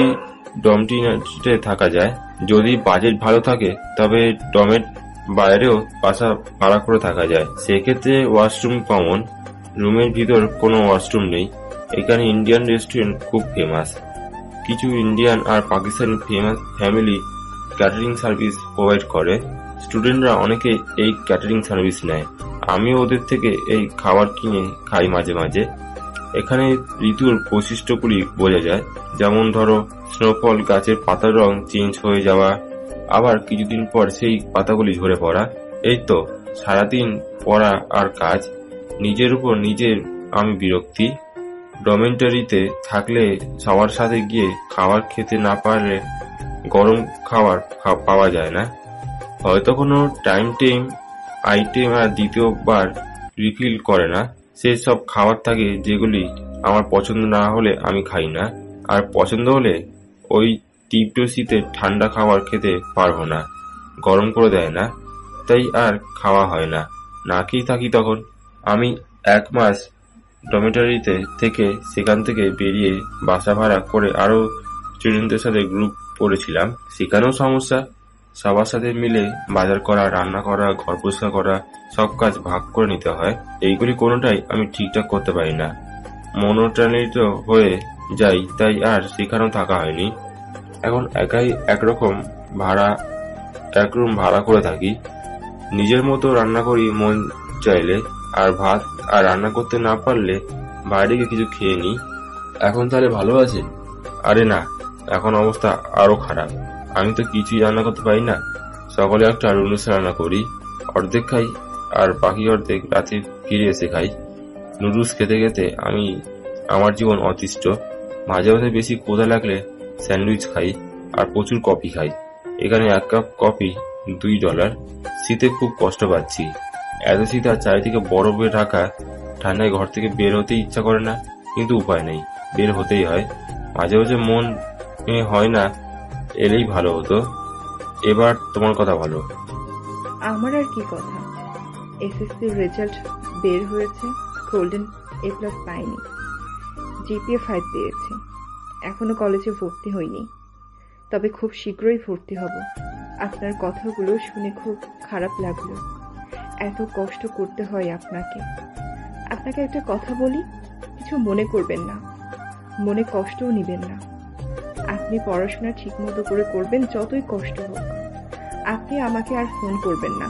ডমটিতে থাকা যায়। যদি বাজেট ভালো থাকে তবে ডমের বাইরেও বাসা ভাড়া করে থাকা যায়। সেক্ষেত্রে ওয়াশরুম কমন, রুমের ভিতর কোনো ওয়াশরুম নেই। এখানে ইন্ডিয়ান রেস্টুরেন্ট খুব ফেমাস। কিছু ইন্ডিয়ান আর Pakistani family catering service provide করে। স্টুডেন্টরা অনেকে এই ক্যাটারিং সার্ভিস নেয়। আমিও ওদের থেকে এই খাবার কিনে খাই মাঝে মাঝে। এখানে ঋতুর বৈশিষ্ট্যগুলি বোঝা যায়, যেমন ধরো স্নোফল, গাছের পাতার রং চেঞ্জ হয়ে যাওয়া, আবার কিছুদিন পর সেই পাতাগুলি ঝরে পড়া। এই তো সারাদিন পড়া আর কাজ। নিজের উপর নিজের আমি বিরক্তি। ডরমেটরিতে থাকলে সবার সাথে গিয়ে খাবার খেতে না পারলে গরম খাবার পাওয়া যায় না। হয়তো কোনো টাইম আইটেম আর দ্বিতীয়বার রিফিল করে না। সেই সব খাবার থাকে যেগুলি আমার পছন্দ না হলে আমি খাই না, আর পছন্দ হলে ওই তীব্র শীতে ঠান্ডা খাবার খেতে পারবো না, গরম করে দেয় না, তাই আর খাওয়া হয় না, না খেয়ে থাকি। তখন আমি 1 মাস ডরমেটরিতে থেকে সেখান থেকে বেরিয়ে বাসা ভাড়া করে আরো স্টুডেন্টদের সাথে গ্রুপ পড়েছিলাম। সেখানেও সমস্যা। সবার সাথে মিলে বাজার করা, রান্না করা, ঘর পরিষ্কার করা, সব কাজ ভাগ করে নিতে হয়। এইগুলি কোনোটাই আমি ঠিকঠাক করতে পারি না, মনোটানিত হয়ে যাই, তাই আর সেখানেও থাকা হয়নি। এখন একাই এক রুম ভাড়া করে থাকি। নিজের মতো রান্না করি মন চাইলে, আর ভাত আর রান্না করতে না পারলে বাইরে গিয়ে কিছু খেয়ে নিই। এখন তাহলে ভালো আছে? আরে না, এখন অবস্থা আরো খারাপ। আমি তো কিছুই রান্না করতে পারি না। সকালে একটা নুডলস রান্না করি, অর্ধেক খাই, আর বাকি অর্ধেক রাতে ফিরে এসে খাই। নুডলস খেতে খেতে আমার জীবন অতিষ্ঠ। মাঝে মাঝে বেশি ক্ষুধা লাগলে স্যান্ডউইচ খাই, আর প্রচুর কফি খাই। এখানে 1 কাপ কফি $2। শীতে খুব কষ্ট পাচ্ছি। এত শীত, আর চারিদিকে বরফে ঢাকা। ঠান্ডায় ঘর থেকে বের হতে ইচ্ছা করে না, কিন্তু উপায় নেই, বের হতেই হয়। মাঝে মাঝে মন হয় না এলেই ভালো হতো। এবার তোমার কথা বলো। আমার আর কি কথা, এসএসসি রেজাল্ট বের হয়েছে, গোল্ডেন A+ পাইনি, GPA 5 পেয়েছি। এখনো কলেজে ভর্তি হইনি, তবে খুব শীঘ্রই ভর্তি হব। আপনার কথাগুলো শুনে খুব খারাপ লাগলো। এত কষ্ট করতে হয় আপনাকে। একটা কথা বলি, কিছু মনে করবেন না, মনে কষ্টও নিবেন না। আপনি পড়াশোনা ঠিক মতো করে করবেন, যতই কষ্ট হোক। আপনি আমাকে আর ফোন করবেন না,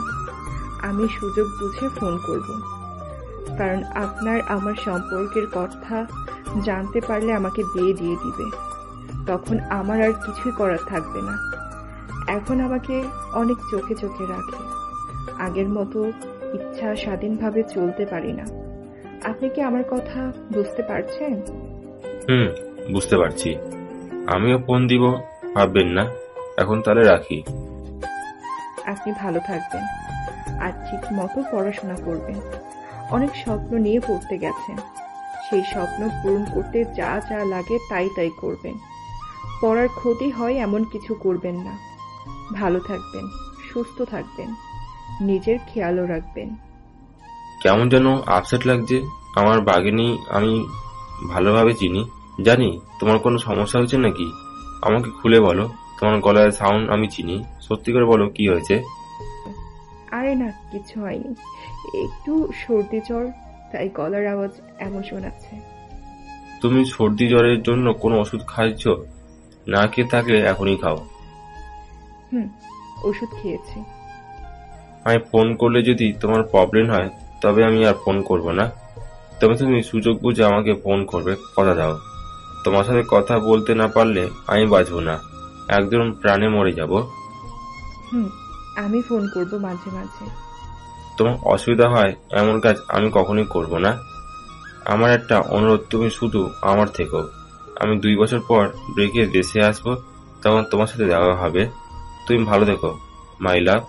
আমি সুযোগ বুঝে ফোন করব। কারণ আপনার আমার সম্পর্কের কথা জানতে পারলে আমাকে বিয়ে দিয়ে দিবে। তখন আমার আর কিছুই করার থাকবে না। এখন আমাকে অনেক চোখে চোখে রাখে। আগের মতো ইচ্ছা স্বাধীনভাবে চলতে পারি না। আপনি কি আমার কথা বুঝতে পারছেন? বুঝতে পারছি। আমিও ফোন দিব, ভাববেন না। এখন তাহলে রাখি। আপনি ভালো থাকবেন, আর ঠিক মতো পড়াশোনা করবেন। অনেক স্বপ্ন নিয়ে পড়তে গেছেন, সেই স্বপ্ন পূরণ করতে যা যা লাগে তাই করবেন। পড়ার ক্ষতি হয় এমন কিছু করবেন না। ভালো থাকবেন, সুস্থ থাকবেন, নিজের খেয়ালও রাখবেন। কেমন যেন আপসেট লাগছে। আমার বাঘিনী আমি ভালোভাবে চিনি, জানি তোমার কোনো সমস্যা হয়েছে নাকি। আমাকে খুলে বলো, তোমার গলার সাউন্ড আমি চিনি। সত্যি করে বলো, কি হয়েছে? আরে না, কিছু হয়নি, একটু সর্দি জ্বর, তাই গলার আওয়াজ এমন শোনাচ্ছে। তুমি সর্দি জ্বরের জন্য কোনো ওষুধ খাইছো? না খেয়ে থাকলে এখনই খাও। ওষুধ খেয়েছি। আমি ফোন করলে যদি তোমার প্রবলেম হয়, তবে আমি আর ফোন করব না। তবে তুমি সুযোগ বুঝে আমাকে ফোন করবে, কথা দাও। তোমার সাথে কথা বলতে না পারলে আমি বাঁচবো না, একদম প্রাণে মরে যাব। আমি ফোন করব মাঝে মাঝে। তোমার অসুবিধা হয় এমন কাজ আমি কখনোই করব না। আমার একটা অনুরোধ, তুমি শুধু আমার থেকো। আমি 2 বছর পর ব্রেকে দেশে আসবো, তখন তোমার সাথে দেখা হবে। তুমি ভালো থেকো, মাই লাভ,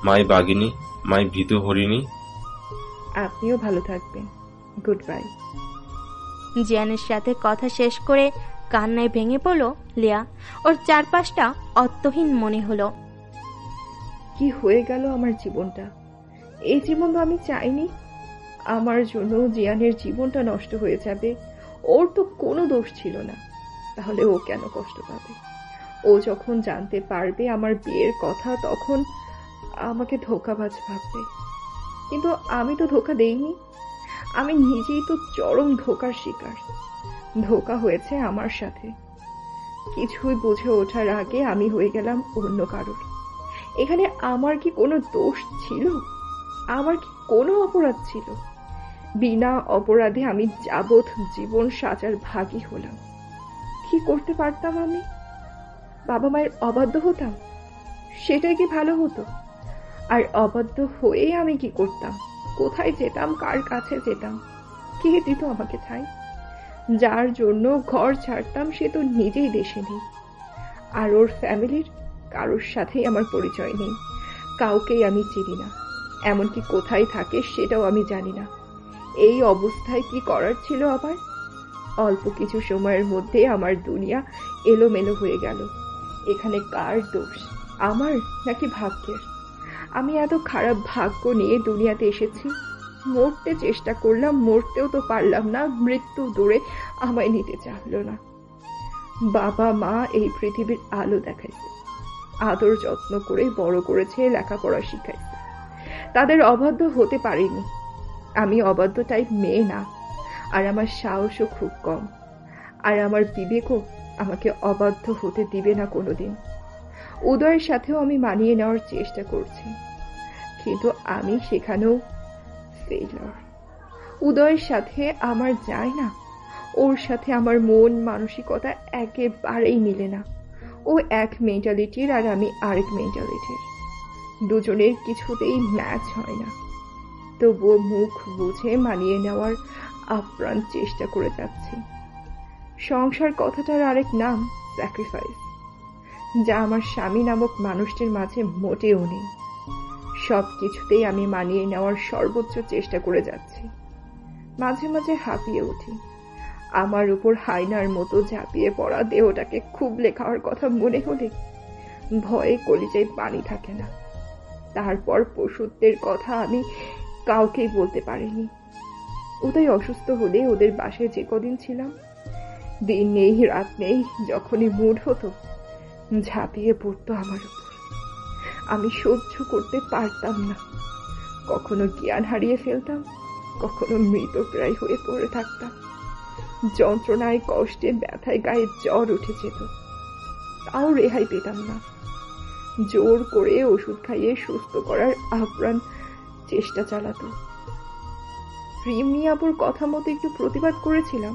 মাই বাগিনী, মাই ভীতু হরিণী। আপনিও ভালো থাকবেন। Good bye. জিয়ানের সাথে কথা শেষ করে কান্নায় ভেঙে পড়ল লিয়া। ওর চারপাশটা অর্থহীন মনে হলো। কি হয়ে গেল আমার জীবনটা? এই জীবন তো আমি চাইনি। আমার জন্য জিয়ানের জীবনটা নষ্ট হয়ে যাবে। ওর তো কোনো দোষ ছিল না, তাহলে ও কেন কষ্ট পাবে? ও যখন জানতে পারবে আমার বিয়ের কথা, তখন আমাকে ধোঁকাবাজ ভাববে। কিন্তু আমি তো ধোঁকা দেইনি, আমি নিজেই তো চরম ধোঁকার শিকার। ধোঁকা হয়েছে আমার সাথে। কিছুই বুঝে ওঠার আগে আমি হয়ে গেলাম অন্য কারোর। এখানে আমার কি কোনো দোষ ছিল? আমার কি কোনো অপরাধ ছিল? বিনা অপরাধে আমি যাবৎ জীবন সাজার ভাগী হলাম। কি করতে পারতাম আমি? বাবা মায়ের অবাধ্য হতাম? সেটাই কি ভালো হতো? আর অবাধ্য হয়ে আমি কি করতাম? কোথায় যেতাম? কার কাছে যেতাম? কে দিত আমাকে ঠাঁই? যার জন্য ঘর ছাড়তাম সে তো নিজেই দেশে নেই। আর ওর ফ্যামিলির কারোর সাথেই আমার পরিচয় নেই। কাউকেই আমি চিনি না, এমনকি কোথায় থাকে সেটাও আমি জানি না। এই অবস্থায় কি করার ছিল আবার? অল্প কিছু সময়ের মধ্যে আমার দুনিয়া এলোমেলো হয়ে গেল। এখানে কার দোষ, আমার নাকি ভাগ্যের? আমি এত খারাপ ভাগ্য নিয়ে দুনিয়াতে এসেছি। মরতে চেষ্টা করলাম, মরতেও তো পারলাম না। মৃত্যু দূরে আমায় নিতে চাইল না। বাবা মা এই পৃথিবীর আলো দেখাইছে, আদর যত্ন করে বড় করেছে, লেখাপড়া শিখাইছে। তাদের অবাধ্য হতে পারিনি। আমি অবাধ্য টাইপ মেয়ে না, আর আমার সাহসও খুব কম। আর আমার বিবেকও আমাকে অবাধ্য হতে দিবে না কোনোদিন। উদয়ের সাথেও আমি মানিয়ে নেওয়ার চেষ্টা করছি, কিন্তু আমি সেখানেও ফেইলার। উদয়ের সাথে আমার যায় না, ওর সাথে আমার মন মানসিকতা একেবারেই মিলে না। ও এক মেন্টালিটির আর আমি আরেক মেন্টালিটির। দুজনের কিছুতেই ম্যাচ হয় না। তবুও মুখ বুঝে মানিয়ে নেওয়ার আপ্রাণ চেষ্টা করে যাচ্ছি। সংসার কথাটার আরেক নাম স্যাক্রিফাইস, যা আমার স্বামী নামক মানুষটির মাঝে মোটেও নেই। সব কিছুতেই আমি মানিয়ে নেওয়ার সর্বোচ্চ চেষ্টা করে যাচ্ছি। মাঝে মাঝে হাঁপিয়ে উঠি। আমার উপর হায়নার মতো ঝাঁপিয়ে পড়া দেহটাকে খুবলে খাওয়ার কথা মনে হলে ভয়ে কলিজায় পানি থাকে না। তারপর পশুত্বের কথা আমি কাউকেই বলতে পারিনি। উদয় অসুস্থ হলে ওদের বাসায় যে কদিন ছিলাম, দিন নেই রাত নেই, যখনই মুড হতো ঝাঁপিয়ে পড়তো আমার উপর। আমি সহ্য করতে পারতাম না। কখনো জ্ঞান হারিয়ে ফেলতাম, কখনো মৃতপ্রায় হয়ে পড়ে থাকতাম। যন্ত্রণায়, কষ্টে, ব্যথায় গায়ে জ্বর উঠে যেত, তাও রেহাই পেতাম না। জোর করে ওষুধ খাইয়ে সুস্থ করার আপ্রাণ চেষ্টা চালাতো। রিমিয়াপুর কথা মতো একটু প্রতিবাদ করেছিলাম,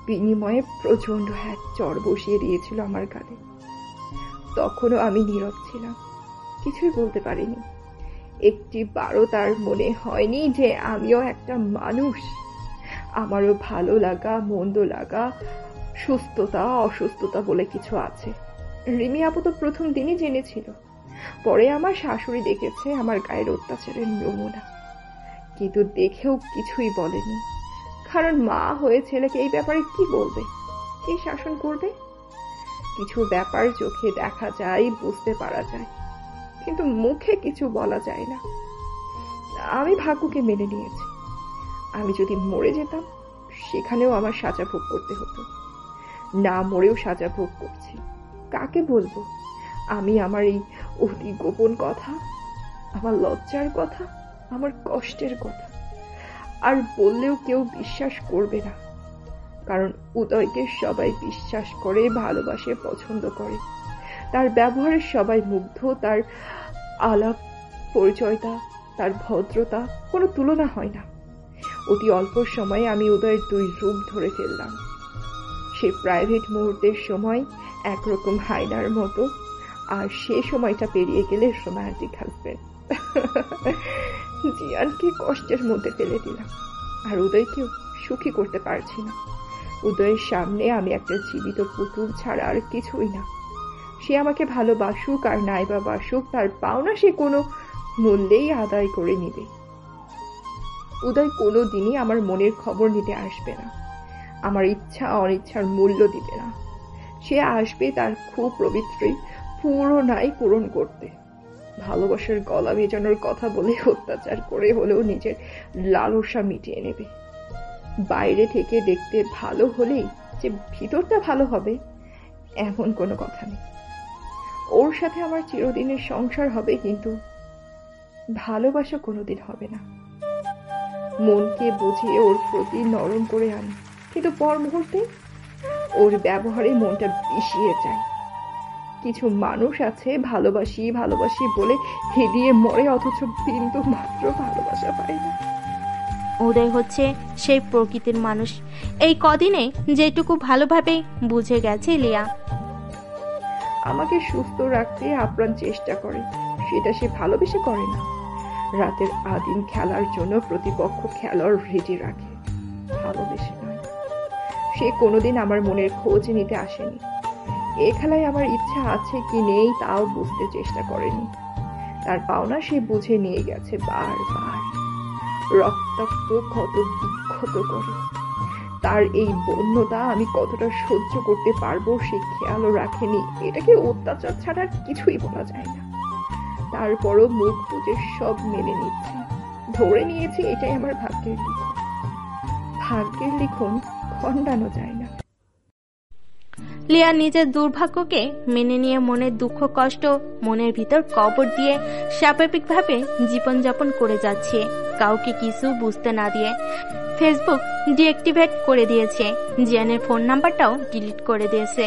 বিনিময়ে প্রচন্ড এক চড় বসিয়ে দিয়েছিল আমার গালে। তখনও আমি নীরব ছিলাম, কিছুই বলতে পারিনি। একটি বারও তার মনে হয়নি যে আমিও একটা মানুষ, আমারও ভালো লাগা, মন্দ লাগা, সুস্থতা, অসুস্থতা বলে কিছু আছে। রিমি আপু তো প্রথম দিনই জেনেছিল। পরে আমার শাশুড়ি দেখেছে আমার গায়ের অত্যাচারের নমুনা, কিন্তু দেখেও কিছুই বলেনি। কারণ মা হয়ে ছেলেকে এই ব্যাপারে কি বলবে, কি শাসন করবে? কিছু ব্যাপার চোখে দেখা যায়, বুঝতে পারা যায়, কিন্তু মুখে কিছু বলা যায় না। আমি ভাগ্যকে মেনে নিয়েছি। আমি যদি মরে যেতাম, সেখানেও আমার সাজা ভোগ করতে হতো। না মরেও সাজা ভোগ করছি। কাকে বলবো আমি আমার এই অতি গোপন কথা, আমার লজ্জার কথা, আমার কষ্টের কথা? আর বললেও কেউ বিশ্বাস করবে না, কারণ উদয়কে সবাই বিশ্বাস করে, ভালোবাসে, পছন্দ করে। তার ব্যবহারে সবাই মুগ্ধ। তার আলাপ পরিচয়তা, তার ভদ্রতা কোনো তুলনা হয় না। অতি অল্প সময়ে আমি উদয়ের দুই রূপ ধরে ফেললাম। সেই প্রাইভেট মুহূর্তের সময় একরকম হায়নার মতো, আর সে সময়টা পেরিয়ে গেলে রোমান্টিক হাজবেন্ড। জিয়ানকে কষ্টের মধ্যে ফেলে দিলাম, আর উদয়কেও সুখী করতে পারছি না। উদয়ের সামনে আমি একটা জীবিত পুতুল ছাড়া আর কিছুই না। সে আমাকে ভালোবাসুক আর নাইবা বাসুক, তার পাওনা সে কোনো মূল্যেই আদায় করে নিবে। উদয় কোনো দিনই আমার মনের খবর নিতে আসবে না, আমার ইচ্ছা অনিচ্ছার মূল্য দিবে না। সে আসবে তার খুব পবিত্রই পুরো নাই পূরণ করতে। ভালোবাসার গলা ভেজানোর কথা বলে অত্যাচার করে হলেও নিজের লালসা মিটিয়ে নেবে। বাইরে থেকে দেখতে ভালো হলেই যে ভিতরটা ভালো হবে এমন কোনো কথা নেই। ওর সাথে আমার চিরদিনের সংসার হবে, কিন্তু ভালোবাসা কোনোদিন হবে না। মনকে বুঝিয়ে ওর প্রতি নরম করে আনি, কিন্তু পর মুহূর্তে ওর ব্যবহারে মনটা বিষিয়ে যায়। কিছু মানুষ আছে ভালোবাসি ভালোবাসি বলে হেদিয়ে মরে, অথচ বিন্দু মাত্র ভালোবাসা পায় না। উদয় হচ্ছে সেই প্রকৃতির মানুষ। এই কদিনে যেটুকু ভালোভাবে বুঝে গেছে লিয়া। আমাকে সুস্থ রাখতে আপ্রাণ চেষ্টা করে, সেটা সে ভালোবেসে করে না। রাতের আদিম খেলার জন্য প্রতিপক্ষ খেলোয়াড় রেডি রাখে, ভালোবেসে নয়। সে কোনোদিন আমার মনের খোঁজ নিতে আসেনি। এ খেলায় আমার ইচ্ছা আছে কি নেই তাও বুঝতে চেষ্টা করেনি। তার পাওনা সে বুঝে নিয়ে গেছে বারবার, রক্তাক্ত ক্ষত বিক্ষত করে। তার এই বন্যতা আমি কতটা সহ্য করতে পারবো সে খেয়ালও রাখেনি। এটাকে অত্যাচার ছাড়া কিছুই বলা যায় না। তারপরও মুখ বুঝে সব মেনে নিচ্ছে, ধরে নিয়েছে এটাই আমার ভাগ্যের লিখন। ভাগ্যের লিখন খণ্ডানো যায় না। লিয়া নিজের দুর্ভাগ্যকে মেনে নিয়ে মনের দুঃখ কষ্ট মনের ভিতর কবর দিয়ে স্বাভাবিকভাবে জীবনযাপন করে যাচ্ছে, কাউকে কিছু বুঝতে না দিয়ে। ফেসবুক ডিঅ্যাক্টিভেট করে দিয়েছে, জিয়ানের ফোন নাম্বারটাও ডিলিট করে দিয়েছে।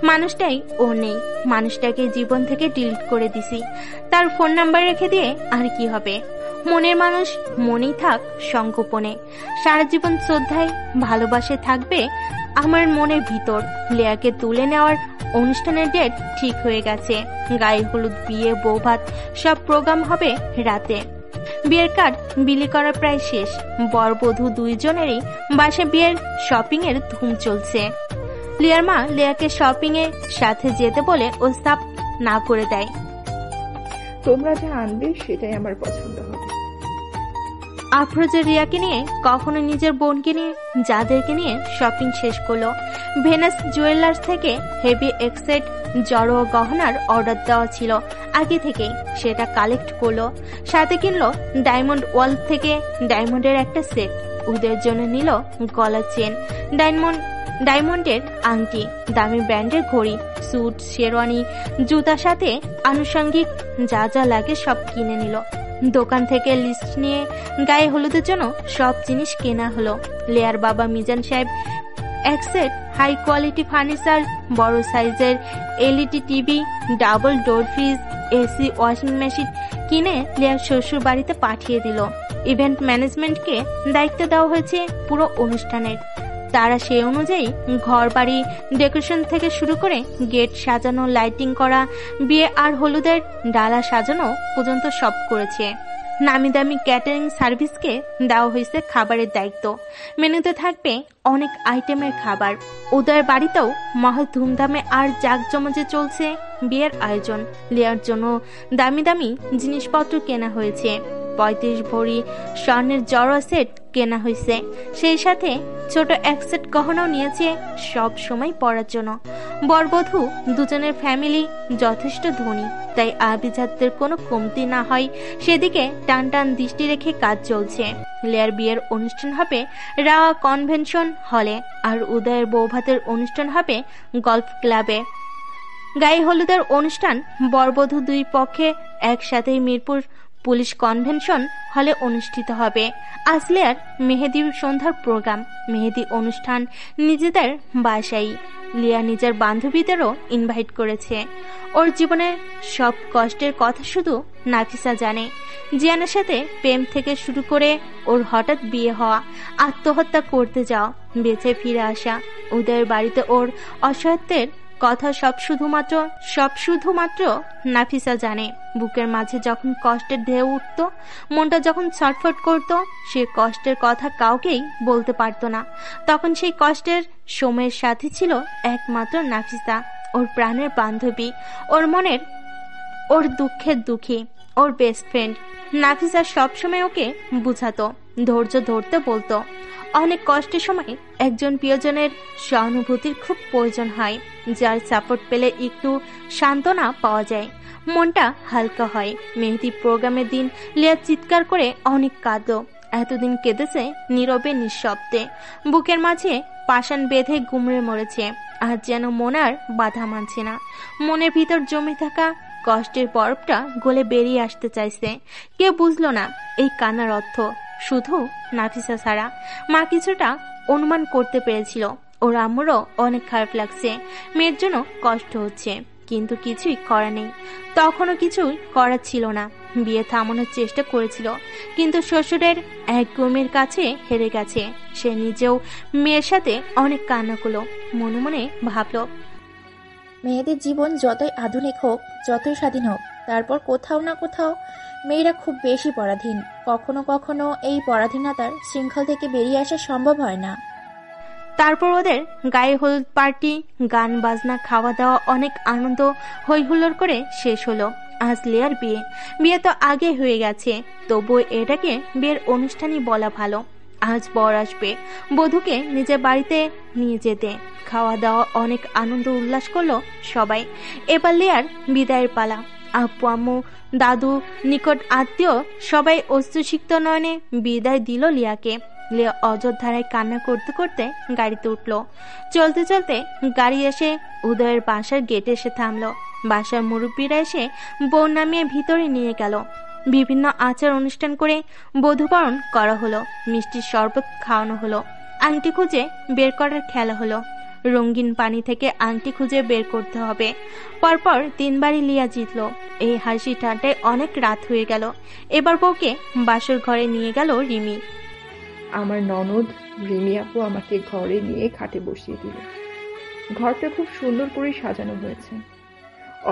মানুষটাই ও নেই, মানুষটাকে জীবন থেকে ডিলিট করে দিছি। তার ফোন নাম্বার রেখে দিয়ে আর কি হবে? মনের মানুষ মনেই থাক সংগোপনে, সারা জীবন শ্রদ্ধায় ভালোবাসে থাকবে আমার মনের ভিতর। লিয়াকে তুলে নেওয়ার অনুষ্ঠানের ডেট ঠিক হয়ে গেছে। গায়ে হলুদ, বিয়ে, বৌভাত সব প্রোগ্রাম হবে রাতে। বিয়ের কার্ড বিলি করা প্রায় শেষ। বরবধূ দুইজনেরই বাসে বিয়ের শপিং এর ধুম চলছে। লিয়ার মা লিয়াকে শপিং এর সাথে যেতে বলে ও সাপ না করে দেয়। তোমরা যা আনবে সেটাই আমার পছন্দ হবে। আফরোজা রিয়াকে নিয়ে, কখনো নিজের বোনকে নিয়ে, যাদেরকে নিয়ে শপিং শেষ করলো। ভেনাস জুয়েলার্স থেকে হেভি এক্সেট জড়ো গহনার অর্ডার দেওয়া ছিল আগে থেকেই, সেটা কালেক্ট করলো। সাথে কিনলো ডায়মন্ড ওয়ার্ল্ড থেকে ডায়মন্ডের একটা সেট। ওদের জন্য নিল গলার চেন, ডায়মন্ডের আংটি, দামি ব্র্যান্ডের ঘড়ি, স্যুট, শেরওয়ানি, জুতার সাথে আনুষঙ্গিক যা যা লাগে সব কিনে নিল। দোকান থেকে লিস্ট নিয়ে গায়ে হলুদের জন্য সব জিনিস কেনা হলো। লিয়ার বাবা মিজান সাহেব এক সেট হাই কোয়ালিটি ফার্নিচার, বড় সাইজের LED TV, double door fridge, AC, washing machine কিনে লিয়ার শ্বশুর বাড়িতে পাঠিয়ে দিল। ইভেন্ট ম্যানেজমেন্টকে দায়িত্ব দেওয়া হয়েছে পুরো অনুষ্ঠানের। তারা সেই অনুযায়ী ঘর বাড়ি ডেকোরেশন থেকে শুরু করে গেট সাজানো, লাইটিং করা, বিয়ে আর হলুদের ডালা সাজানো পর্যন্ত সব করেছে। নামি দামি ক্যাটারিং সার্ভিসকে দেওয়া হয়েছে খাবারের দায়িত্ব। মেনুতে থাকবে অনেক আইটেমের খাবার। ওদের বাড়িতেও মহা ধুমধামে আর জাঁকজমজে চলছে বিয়ের আয়োজন। লিয়ার জন্য দামি দামি জিনিসপত্র কেনা হয়েছে। 35 ভরি স্বর্ণের জড়ো সেট কেনা হয়েছে। সেই সাথে ছোট এক সেট গহনাও নিয়েছে সব সময় পরার জন্য। বরবধূ দুজনের ফ্যামিলি যথেষ্ট ধনী, তাই আভিজাত্যের কোনো কমতি না হয় সেদিকে টান টান দৃষ্টি রেখে কাজ চলছে। লিয়ার বিয়ের অনুষ্ঠান হবে রাওয়া কনভেনশন হলে, আর উদয়ের বৌভাতের অনুষ্ঠান হবে গলফ ক্লাবে। গায়ে হলুদের অনুষ্ঠান বরবধূ দুই পক্ষে একসাথেই মিরপুর পুলিশ কনভেনশন হলে অনুষ্ঠিত হবে। আসলিয়ার মেহেদি সন্ধ্যার প্রোগ্রাম, মেহেদি অনুষ্ঠান নিজেদের বাসায়। লিয়া নিজের বান্ধবীদেরও ইনভাইট করেছে। ওর জীবনের সব কষ্টের কথা শুধু নাফিসা জানে। জিয়ানের সাথে প্রেম থেকে শুরু করে ওর হঠাৎ বিয়ে হওয়া, আত্মহত্যা করতে যাওয়া, বেঁচে ফিরে আসা, ওদের বাড়িতে ওর অসহায়ত্বের কথা সব শুধুমাত্র নাফিসা জানে। বুকের মাঝে যখন কষ্টের ঢেউ উঠত, মনটা যখন ছটফট করত, সে কষ্টের কথা কাউকেই বলতে পারত না। তখন সেই কষ্টের সময়ের সাথী ছিল একমাত্র নাফিসা, ওর প্রাণের বান্ধবী, ওর দুঃখের দুঃখী, ওর বেস্ট ফ্রেন্ড। নাফিসা সবসময় ওকে বুঝাতো, ধৈর্য ধরতে বলতো। অনেক কষ্টের সময় একজন প্রিয়জনের সহানুভূতির খুব প্রয়োজন হয়, যার সাপোর্ট পেলে একটু সান্ত্বনা পাওয়া যায়, মনটা হালকা হয়। মেহেদি প্রোগ্রামের দিন লিয়া চিৎকার করে অনেক কাঁদল। এতদিন কেঁদেছে নীরবে নিঃশব্দে, বুকের মাঝে পাষাণ বেঁধে গুমড়ে মরেছে। আজ যেন মনার বাধা মানছে না, মনের ভিতর জমে থাকা কষ্টের বরফটা গলে বেরিয়ে আসতে চাইছে। কেউ বুঝলো না এই কান্নার অর্থ, শুধু নাফিসা ছাড়া। মা কিছুটা অনুমান করতে পেরেছিল ওর আম্মুরও অনেক খারাপ লাগছে, মেয়ের জন্য কষ্ট হচ্ছে, কিন্তু কিছুই করা নেই। তখনও কিছুই করার ছিল না। বিয়ে থামানোর চেষ্টা করেছিল, কিন্তু শ্বশুরের এক গুমের কাছে হেরে গেছে। সে নিজেও মেয়ের সাথে অনেক কান্না করলো, মনে মনে ভাবলো, মেয়েদের জীবন যতই আধুনিক হোক, যতই স্বাধীন হোক, তারপর কোথাও না কোথাও মেয়েরা খুব বেশি পরাধীন। কখনো কখনো এই পরাধীনতার শৃঙ্খল থেকে বেরিয়ে আসা সম্ভব হয় না। তারপর ওদের গায়ে হলুদ পার্টি, গান বাজনা, খাওয়া দাওয়া, অনেক আনন্দ হই হুল্লোড় করে শেষ হলো। আজ লিয়ার বিয়ে। বিয়ে তো আগে হয়ে গেছে, তবুও এটাকে বিয়ের অনুষ্ঠানই বলা ভালো। আজ বর আসবে বধূকে নিজের বাড়িতে নিয়ে যেতে। খাওয়া দাওয়া, অনেক আনন্দ উল্লাস করলো সবাই। এবার লিয়ার বিদায়ের পালা। আব্বু আম্মু, দাদু, নিকট আত্মীয় সবাই অশ্রুসিক্ত নয়নে বিদায় দিল লিয়াকে। লিয়া অযোধ্যায় কান্না করতে করতে গাড়িতে উঠল। চলতে চলতে গাড়ি এসে উদয়ের বাসার গেটে এসে থামলো। বাসার মুরব্বীরা এসে বউ নামিয়ে ভিতরে নিয়ে গেল। বিভিন্ন আচার অনুষ্ঠান করে বধূবরণ করা হলো। মিষ্টির শরবত খাওয়ানো হলো। আংটি খুঁজে বের করার খেলা হলো। রঙিন পানি থেকে আংটি খুঁজে বের করতে হবে। পরপর 3 বারই লিয়া জিতল। এই হাসি ঠাট্টায় অনেক রাত হয়ে গেল। এবার বউকে বাসর ঘরে নিয়ে গেল রিমি। আমার ননদ রিমি আপু আমাকে ঘরে নিয়ে খাটে বসিয়ে দিল। ঘরটা খুব সুন্দর করে সাজানো হয়েছে।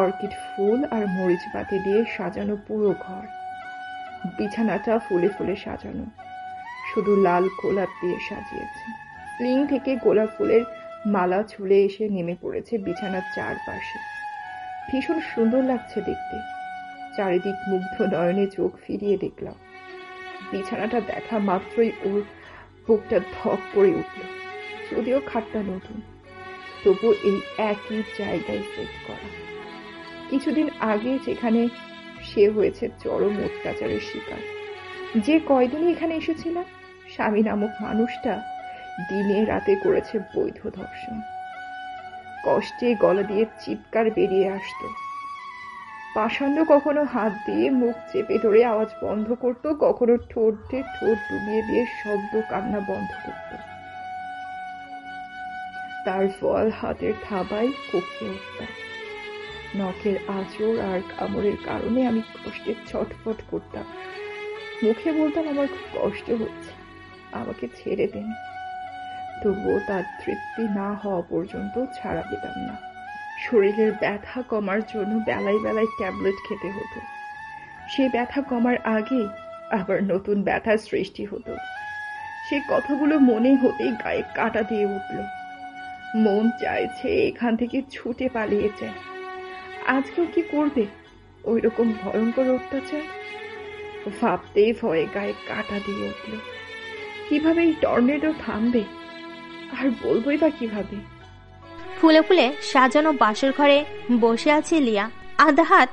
অর্কিড ফুল আর মরিচ বাতি দিয়ে সাজানো পুরো ঘর। বিছানাটা ফুলে ফুলে সাজানো, শুধু লাল গোলাপ দিয়ে সাজিয়েছে। স্লিং থেকে গোলাপ ফুলের মালা ঝুলে এসে নেমে পড়েছে বিছানার চারপাশে। ভীষণ সুন্দর লাগছে দেখতে। চারিদিক মুগ্ধ নয়নে চোখ ফিরিয়ে দেখলাম। বিছানাটা দেখা মাত্রই ওর বুকটা ধক করে উঠল। যদিও খাটটা নতুন, তবু এই একই জায়গায় সেট করা। কিছুদিন আগে যেখানে সে হয়েছে চরম অত্যাচারের শিকার। যে কয়দিনই এখানে এসেছিলাম, স্বামী নামক মানুষটা দিনে রাতে করেছে বৈধ ধর্ষণ। কষ্টে গলা দিয়ে চিৎকার বেরিয়ে আসতো। পাষাণ্ড কখনো হাত দিয়ে মুখ চেপে ধরে আওয়াজ বন্ধ করত, কখনো ঠোঁটে ঠোঁট ডুবিয়ে দিয়ে শব্দ কান্না বন্ধ করত। তার ফল হাতের থাবায় কোকিয়ে উঠতাম। নখের আঁচড় আর কামড়ের কারণে আমি কষ্টে ছটফট করতাম। মুখে বলতাম আমার খুব কষ্ট হচ্ছে, আমাকে ছেড়ে দেন। তবুও তার তৃপ্তি না হওয়া পর্যন্ত ছাড়া পেতাম না। শরীরের ব্যথা কমার জন্য বেলায় বেলায় ট্যাবলেট খেতে হতো। সেই ব্যথা কমার আগেই আবার নতুন ব্যথার সৃষ্টি হতো। সেই কথাগুলো মনে হতেই গায়ে কাঁটা দিয়ে উঠল। মন চাইছে এখান থেকে ছুটে পালিয়ে যায়। আজকেও কি করবে ওই রকম ভয়ঙ্কর অত্যাচার? ভাবতেই ভয়ে গায়ে কাঁটা দিয়ে উঠল। কিভাবে এই টর্নেডো থামবে, আর বলবোই বা কিভাবে? ফুলে ফুলে সাজানো বাসর ঘরে বসে আছে লিয়া, আধা হাত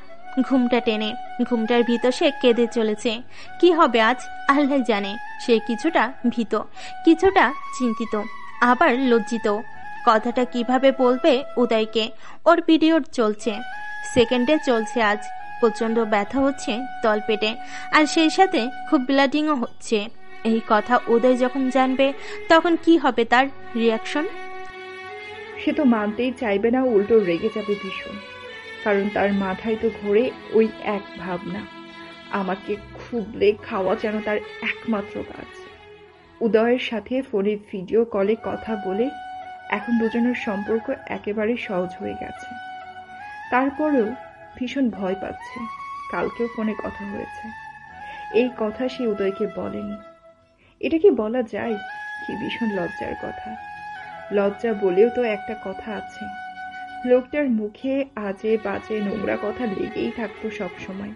ঘুমটা টেনে। ঘুমটার ভিতর সে কেঁদে চলেছে। কি হবে আজ আল্লাহ জানে। সে কিছুটা ভীত, কিছুটা চিন্তিত, আবার লজ্জিত। কথাটা কিভাবে বলবে উদয়কে? ওর পিরিয়ড চলছে, সেকেন্ডে চলছে আজ। প্রচন্ড ব্যথা হচ্ছে তলপেটে, আর সেই সাথে খুব ব্লিডিংও হচ্ছে। এই কথা উদয় যখন জানবে, তখন কি হবে তার রিয়াকশন? সে তো মানতেই চাইবে না, উল্টো রেগে যাবে ভীষণ। কারণ তার মাথায় তো ঘোরে ওই এক ভাবনা, আমাকে খুবলে খাওয়া যেন তার একমাত্র কাজ। উদয়ের সাথে ফোনে ভিডিও কলে কথা বলে এখন দুজনের সম্পর্ক একেবারে সহজ হয়ে গেছে। তারপরেও ভীষণ ভয় পাচ্ছে। কালকেও ফোনে কথা হয়েছে। এই কথা সে উদয়কে বলেনি। এটা কি বলা যায়? কি ভীষণ লজ্জার কথা। লজ্জা বলেও তো একটা কথা আছে। লোকটার মুখে আজে বাজে নোংরা কথা লেগেই থাকতো সব সময়।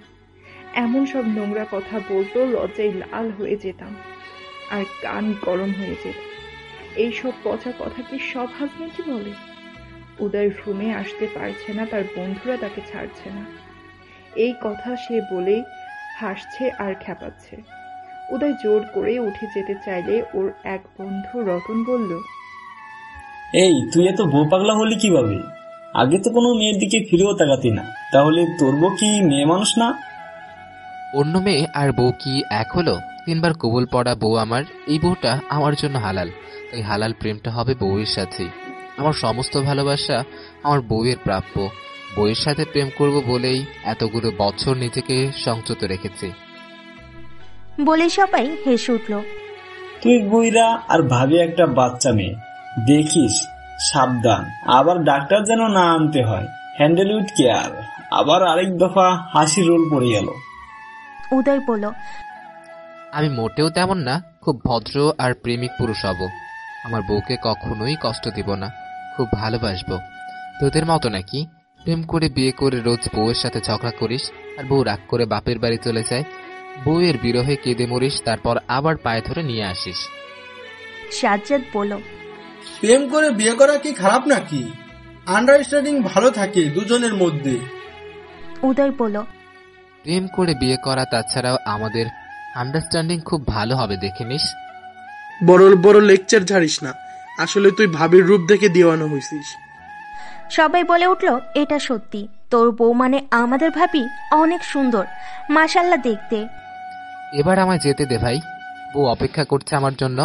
এমন সব নোংরা কথা বলতো, লজ্জায় লাল হয়ে যেতাম আর কান গরম হয়ে যেত। এইসব পচা কথা কি সব হাজবেন্ডই বলে? উদয় রুমে আসতে পারছে না, তার বন্ধুরা তাকে ছাড়ছে না। এই কথা সে বলেই হাসছে আর খেপাচ্ছে। উদয় জোর করে উঠে যেতে চাইলে ওর এক বন্ধু রতন বলল, এই তুই এত বউ পাগলা হলি কিভাবে? আগে তো কোনো মেয়ের দিকে ফিরেও তাকাতি না, তাহলে তোর বউ কি মেয়ে মানুষ না? অন্য মেয়ে আর বউ কি এক হলো? 3 বার কবুল পড়া বউ আমার, এই বউটা আমার জন্য হালাল, তাই হালাল প্রেমটা হবে বউয়ের সাথেই। আমার সমস্ত ভালোবাসা আমার বউয়ের প্রাপ্য। বউয়ের সাথে প্রেম করব বলেই এতগুলো বছর নিজেকে সংযত রেখেছি। বলে সবাই হেসে উঠল। তুই বুইরা আর ভাবি একটা বাচ্চা মেয়ে, দেখিস সাবধান, আবার ডাক্তার যেন না আনতে হয়। Handle with care. আবার আরেক দফা হাসি রোল পড়ে গেল। উদয় বলল, আমি মোটেও তেমন না, খুব ভদ্র আর প্রেমিক পুরুষ হব। আমার বউকে কখনোই কষ্ট দিব না, খুব ভালোবাসবো। তোদের মতো নাকি প্রেম করে বিয়ে করে রোজ বউয়ের সাথে ঝগড়া করিস, আর বউ রাগ করে বাপের বাড়ি চলে যায়, বউয়ের বিরহে কেঁদে মরিস, তারপর আবার পায়ে ধরে নিয়ে আসিস। সাজ্জাদ বলল, প্রেম করে বিয়ে করা কি খারাপ নাকি? আন্ডারস্ট্যান্ডিং ভালো থাকে দুজনের মধ্যে। উদয় বলল, প্রেম করে বিয়ে করা, তাছাড়াও আমাদের আন্ডারস্ট্যান্ডিং খুব ভালো হবে, দেখে নিস। বড় বড় লেকচার ঝাড়িস না, আসলে তুই ভাবির রূপ দেখে দিওয়ানো হইছিস। সবাই বলে উঠল, এটা সত্যি, তোর বউ মানে আমাদের ভাবি অনেক সুন্দর, মাশাআল্লাহ দেখতে। এবার আমায় যেতে দে ভাই, বউ অপেক্ষা করছে আমার জন্য।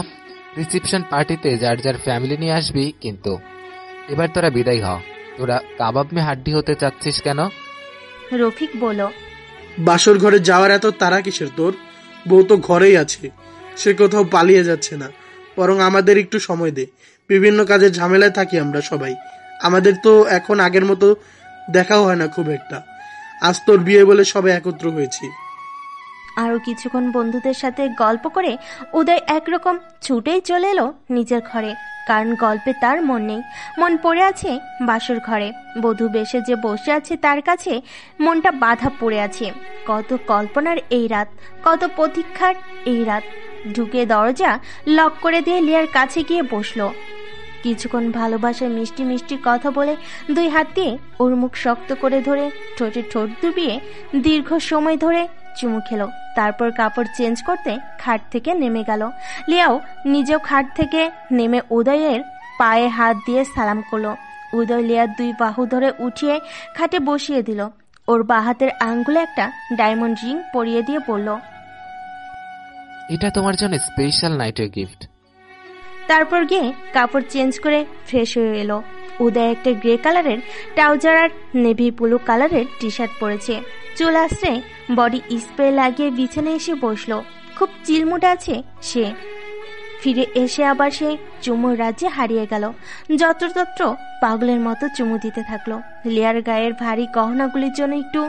রিসেপশন পার্টিতে যার যার ফ্যামিলি নিয়ে আসবি, কিন্তু এবার তোরা বিদায় হ। তোরা কাবাব মে হাড্ডি হতে চাচ্ছিস কেন? রফিক বলল, বাসর ঘরে যাওয়ার এত তারা কিসের তোর? বউ তো ঘরেই আছে, সে কোথাও পালিয়ে যাচ্ছে না। বরং আমাদের একটু সময় দে, বিভিন্ন কাজের ঝামেলায় থাকি আমরা সবাই। আমাদের তো এখন আগের মতো দেখাও হয় না খুব একটা। আজ তোর বিয়ে বলে সবাই একত্র হয়েছি। আরো কিছুক্ষণ বন্ধুদের সাথে গল্প করে উদয় একরকম ছুটেই চলে এলো নিজের ঘরে, কারণ গল্পে তার মন নেই, মন পড়ে আছে বাসর ঘরে। বধূ বেশে যে বসে আছে তার কাছে মনটা বাধা পড়ে আছে। কত কল্পনার এই রাত, কত প্রতীক্ষার এই রাত। ঢুকে দরজা লক করে দিয়ে লিয়ার কাছে গিয়ে বসলো। কিছুক্ষণ ভালোবাসায় মিষ্টি মিষ্টি কথা বলে 2 হাত দিয়ে ওর মুখ শক্ত করে ধরে ঠোঁটে ঠোঁট ডুবিয়ে দীর্ঘ সময় ধরে চুমু খেলো। তারপর কাপড় চেঞ্জ করতে খাট থেকে নেমে গেল। লিয়াও নিজেও খাট থেকে নেমে উদয়ের পায়ে হাত দিয়ে সালাম করলো। উদয় লিয়ার 2 বাহু ধরে উঠিয়ে খাটে বসিয়ে দিল। ওর বাঁ হাতের আঙ্গুলে একটা ডায়মন্ড রিং পরিয়ে দিয়ে বলল, এটা তোমার জন্য স্পেশাল নাইটের গিফট। তারপর গিয়ে কাপড় চেঞ্জ করে ফ্রেশ হয়ে এলো। উদয় একটা গ্রে কালারের ট্রাউজার আর নেভি ব্লু কালারের টি শার্ট পরেছে। চুল আসছে, বডি স্প্রে লাগিয়ে বিছানায় এসে বসলো। খুব চিলমুট আছে সে। ফিরে এসে আবার সে চুমুর রাজ্যে হারিয়ে গেল। যত্রতত্র পাগলের মতো চুমু দিতে থাকলো। লিয়ার গায়ের ভারী গহনাগুলির জন্য একটু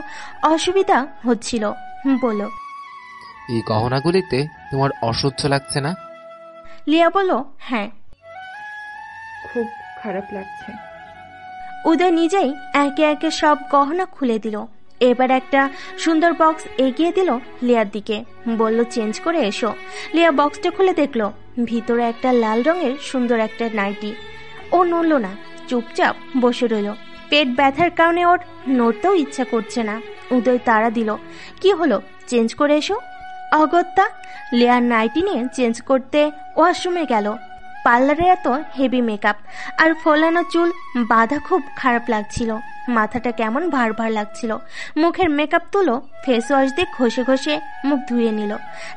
অসুবিধা হচ্ছিল। বলল, এই গহনাগুলিতে তোমার অসহ্য লাগছে না? লিয়া বলল, হ্যাঁ। খুব খারাপ লাগছে। উদয় নিজেই একে একে সব গহনা খুলে দিল। এবার একটা সুন্দর বক্স এগিয়ে দিল লিয়ার দিকে, বলল, চেঞ্জ করে এসো। লিয়া বক্সটা খুলে দেখলো ভিতরে একটা লাল রঙের সুন্দর একটা নাইটি। ও নড়ল না, চুপচাপ বসে রইল। পেট ব্যথার কারণে ওর নড়তেও ইচ্ছা করছে না। উদয় তাড়া দিল, কি হলো, চেঞ্জ করে এসো। অগত্যা লিয়ার নাইটি নিয়ে চেঞ্জ করতে ওয়াশরুমে গেল। পার্লারে এত হেভি মেকআপ আর ফোলানো চুল বাঁধা খুব খারাপ লাগছিল। মাথাটা কেমন ভার ভার লাগছিল। মুখের মেকআপ তুলো, ফেস ওয়াশ দিয়ে ঘষে ঘষে মুখ ধুয়ে নিল।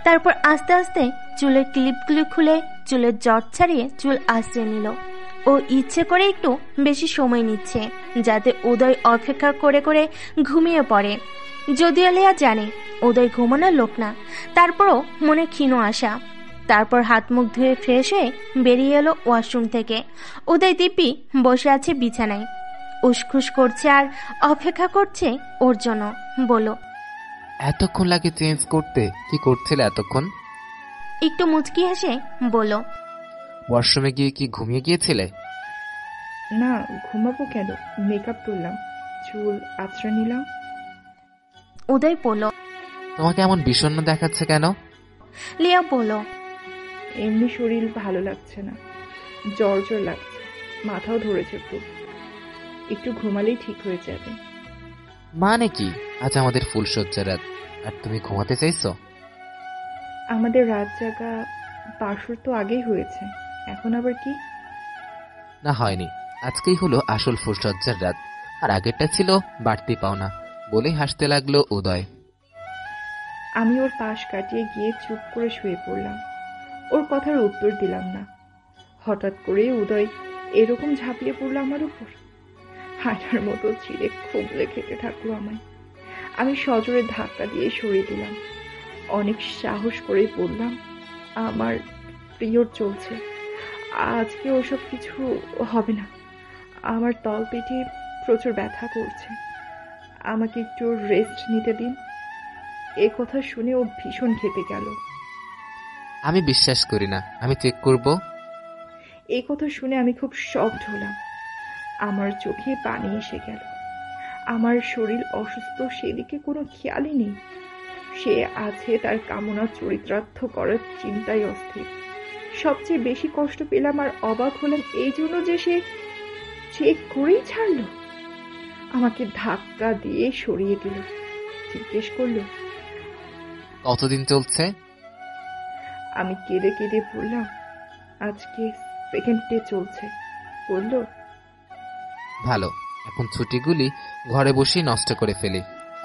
তারপর আস্তে আস্তে চুলের ক্লিপগুলি খুলে চুলের জট ছাড়িয়ে চুল আশ্রয় নিল। ও ইচ্ছে করে একটু বেশি সময় নিচ্ছে, যাতে উদয় অপেক্ষা করে করে ঘুমিয়ে পড়ে। যদিও লিয়া জানে উদয় ঘুমানোর লোক না, তারপরও মনে ক্ষীণ আশা। তারপর হাত মুখ ধুয়ে ফ্রেশ হয়ে বেরিয়ে এলো ওয়াশরুম থেকে। উদয় দিব্যি বসে আছে বিছানায়, উসখুস করছে আর অপেক্ষা করছে ওর জন্য। বলো, এতক্ষণ লাগে চেঞ্জ করতে? কি করছিলে এতক্ষণ? একটু মুচকি হেসে বলো, ওয়াশরুমে গিয়ে কি ঘুমিয়ে গিয়েছিলে? না, ঘুমাবো কেন, মেকআপ তুললাম, চুল আঁচড়ে নিলাম। উদয় বলল, তোমাকে এমন বিষণ্ণ দেখাচ্ছে কেন? লিয়া বলল, এমনি শরীর ভালো লাগছে না, জ্বর জ্বর লাগছে, মাথাও ধরেছে খুব, একটু ঘুমালেই ঠিক হয়ে যাবে। মানে কি, আজ আমাদের ফুলসজ্জা রাত আর তুমি ঘুমাতে চাইছো? আমাদের রাত জাগা বাসর তো আগেই হয়েছে, এখন আবার কি? না, হয়নি, আজকেই হলো আসল ফুলসজ্জার রাত, আর আগেরটা ছিল বাড়তি পাওনা, বলেই হাসতে লাগলো উদয়। আমি ওর পাশ কাটিয়ে গিয়ে চুপ করে শুয়ে পড়লাম। ওর কথার উত্তর দিলাম না। হঠাৎ করে উদয় এরকম ঝাঁপিয়ে পড়লো আমার উপর। হাঁটার মতো ছিঁড়ে খুবলে খেতে থাকলো আমায়। আমি সজোরে ধাক্কা দিয়ে সরিয়ে দিলাম। অনেক সাহস করে বললাম, আমার পিরিয়ড চলছে, আজকে ওসব কিছু হবে না। আমার তল পেটে প্রচুর ব্যথা করছে, আমাকে একটু রেস্ট নিতে দিন। এ কথা শুনে ও ভীষণ খেপে গেল। আমি বিশ্বাস করি না, আমি চেক করব। এই কথা শুনে আমি খুব শকড হলাম। আমার চোখে পানি এসে গেল। আমার শরীর অসুস্থ সেদিকে কোনো খেয়ালই নেই। সে আছে তার কামনা চরিতার্থ করার চিন্তায় অস্থির। সবচেয়ে বেশি কষ্ট পেলাম আর অবাক হলাম এই জন্য যে সে চেক করেই ছাড়ল। আমাকে ধাক্কা দিয়ে সরিয়ে দিল। জিজ্ঞেস করলো, কতদিন চলছে? আমি কেঁদে কেঁদে বললাম, আজকে সেকেন্ড ডে চলছে। বলল, ভালো, এখন ছুটিগুলি ঘরে বসেই নষ্ট করে ফেলি।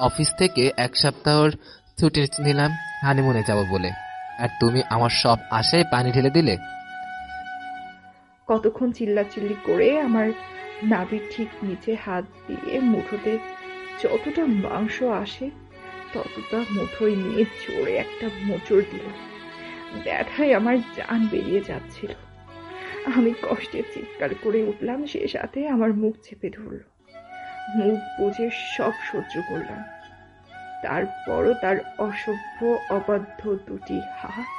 অফিস থেকে 1 সপ্তাহর ছুটি নিলাম হানিমুনে যাব বলে, আর তুমি আমার সব আশায় পানি ঢেলে দিলে। কতক্ষণ চিল্লাচিল্লি করে আমার নাভির ঠিক নিচে হাত দিয়ে মুঠোতে যতটা মাংস আসে ততটা মুঠোয় নিয়ে জোরে একটা মোচড় দিল। ব্যথায় আমার জান বেরিয়ে যাচ্ছিল। আমি কষ্টে চিৎকার করে উঠলাম। সে সাথে আমার মুখ চেপে ধরল। মুখ বুজে সব সহ্য করলাম। তারপরও তার অসভ্য অবাধ্য দুটি হাত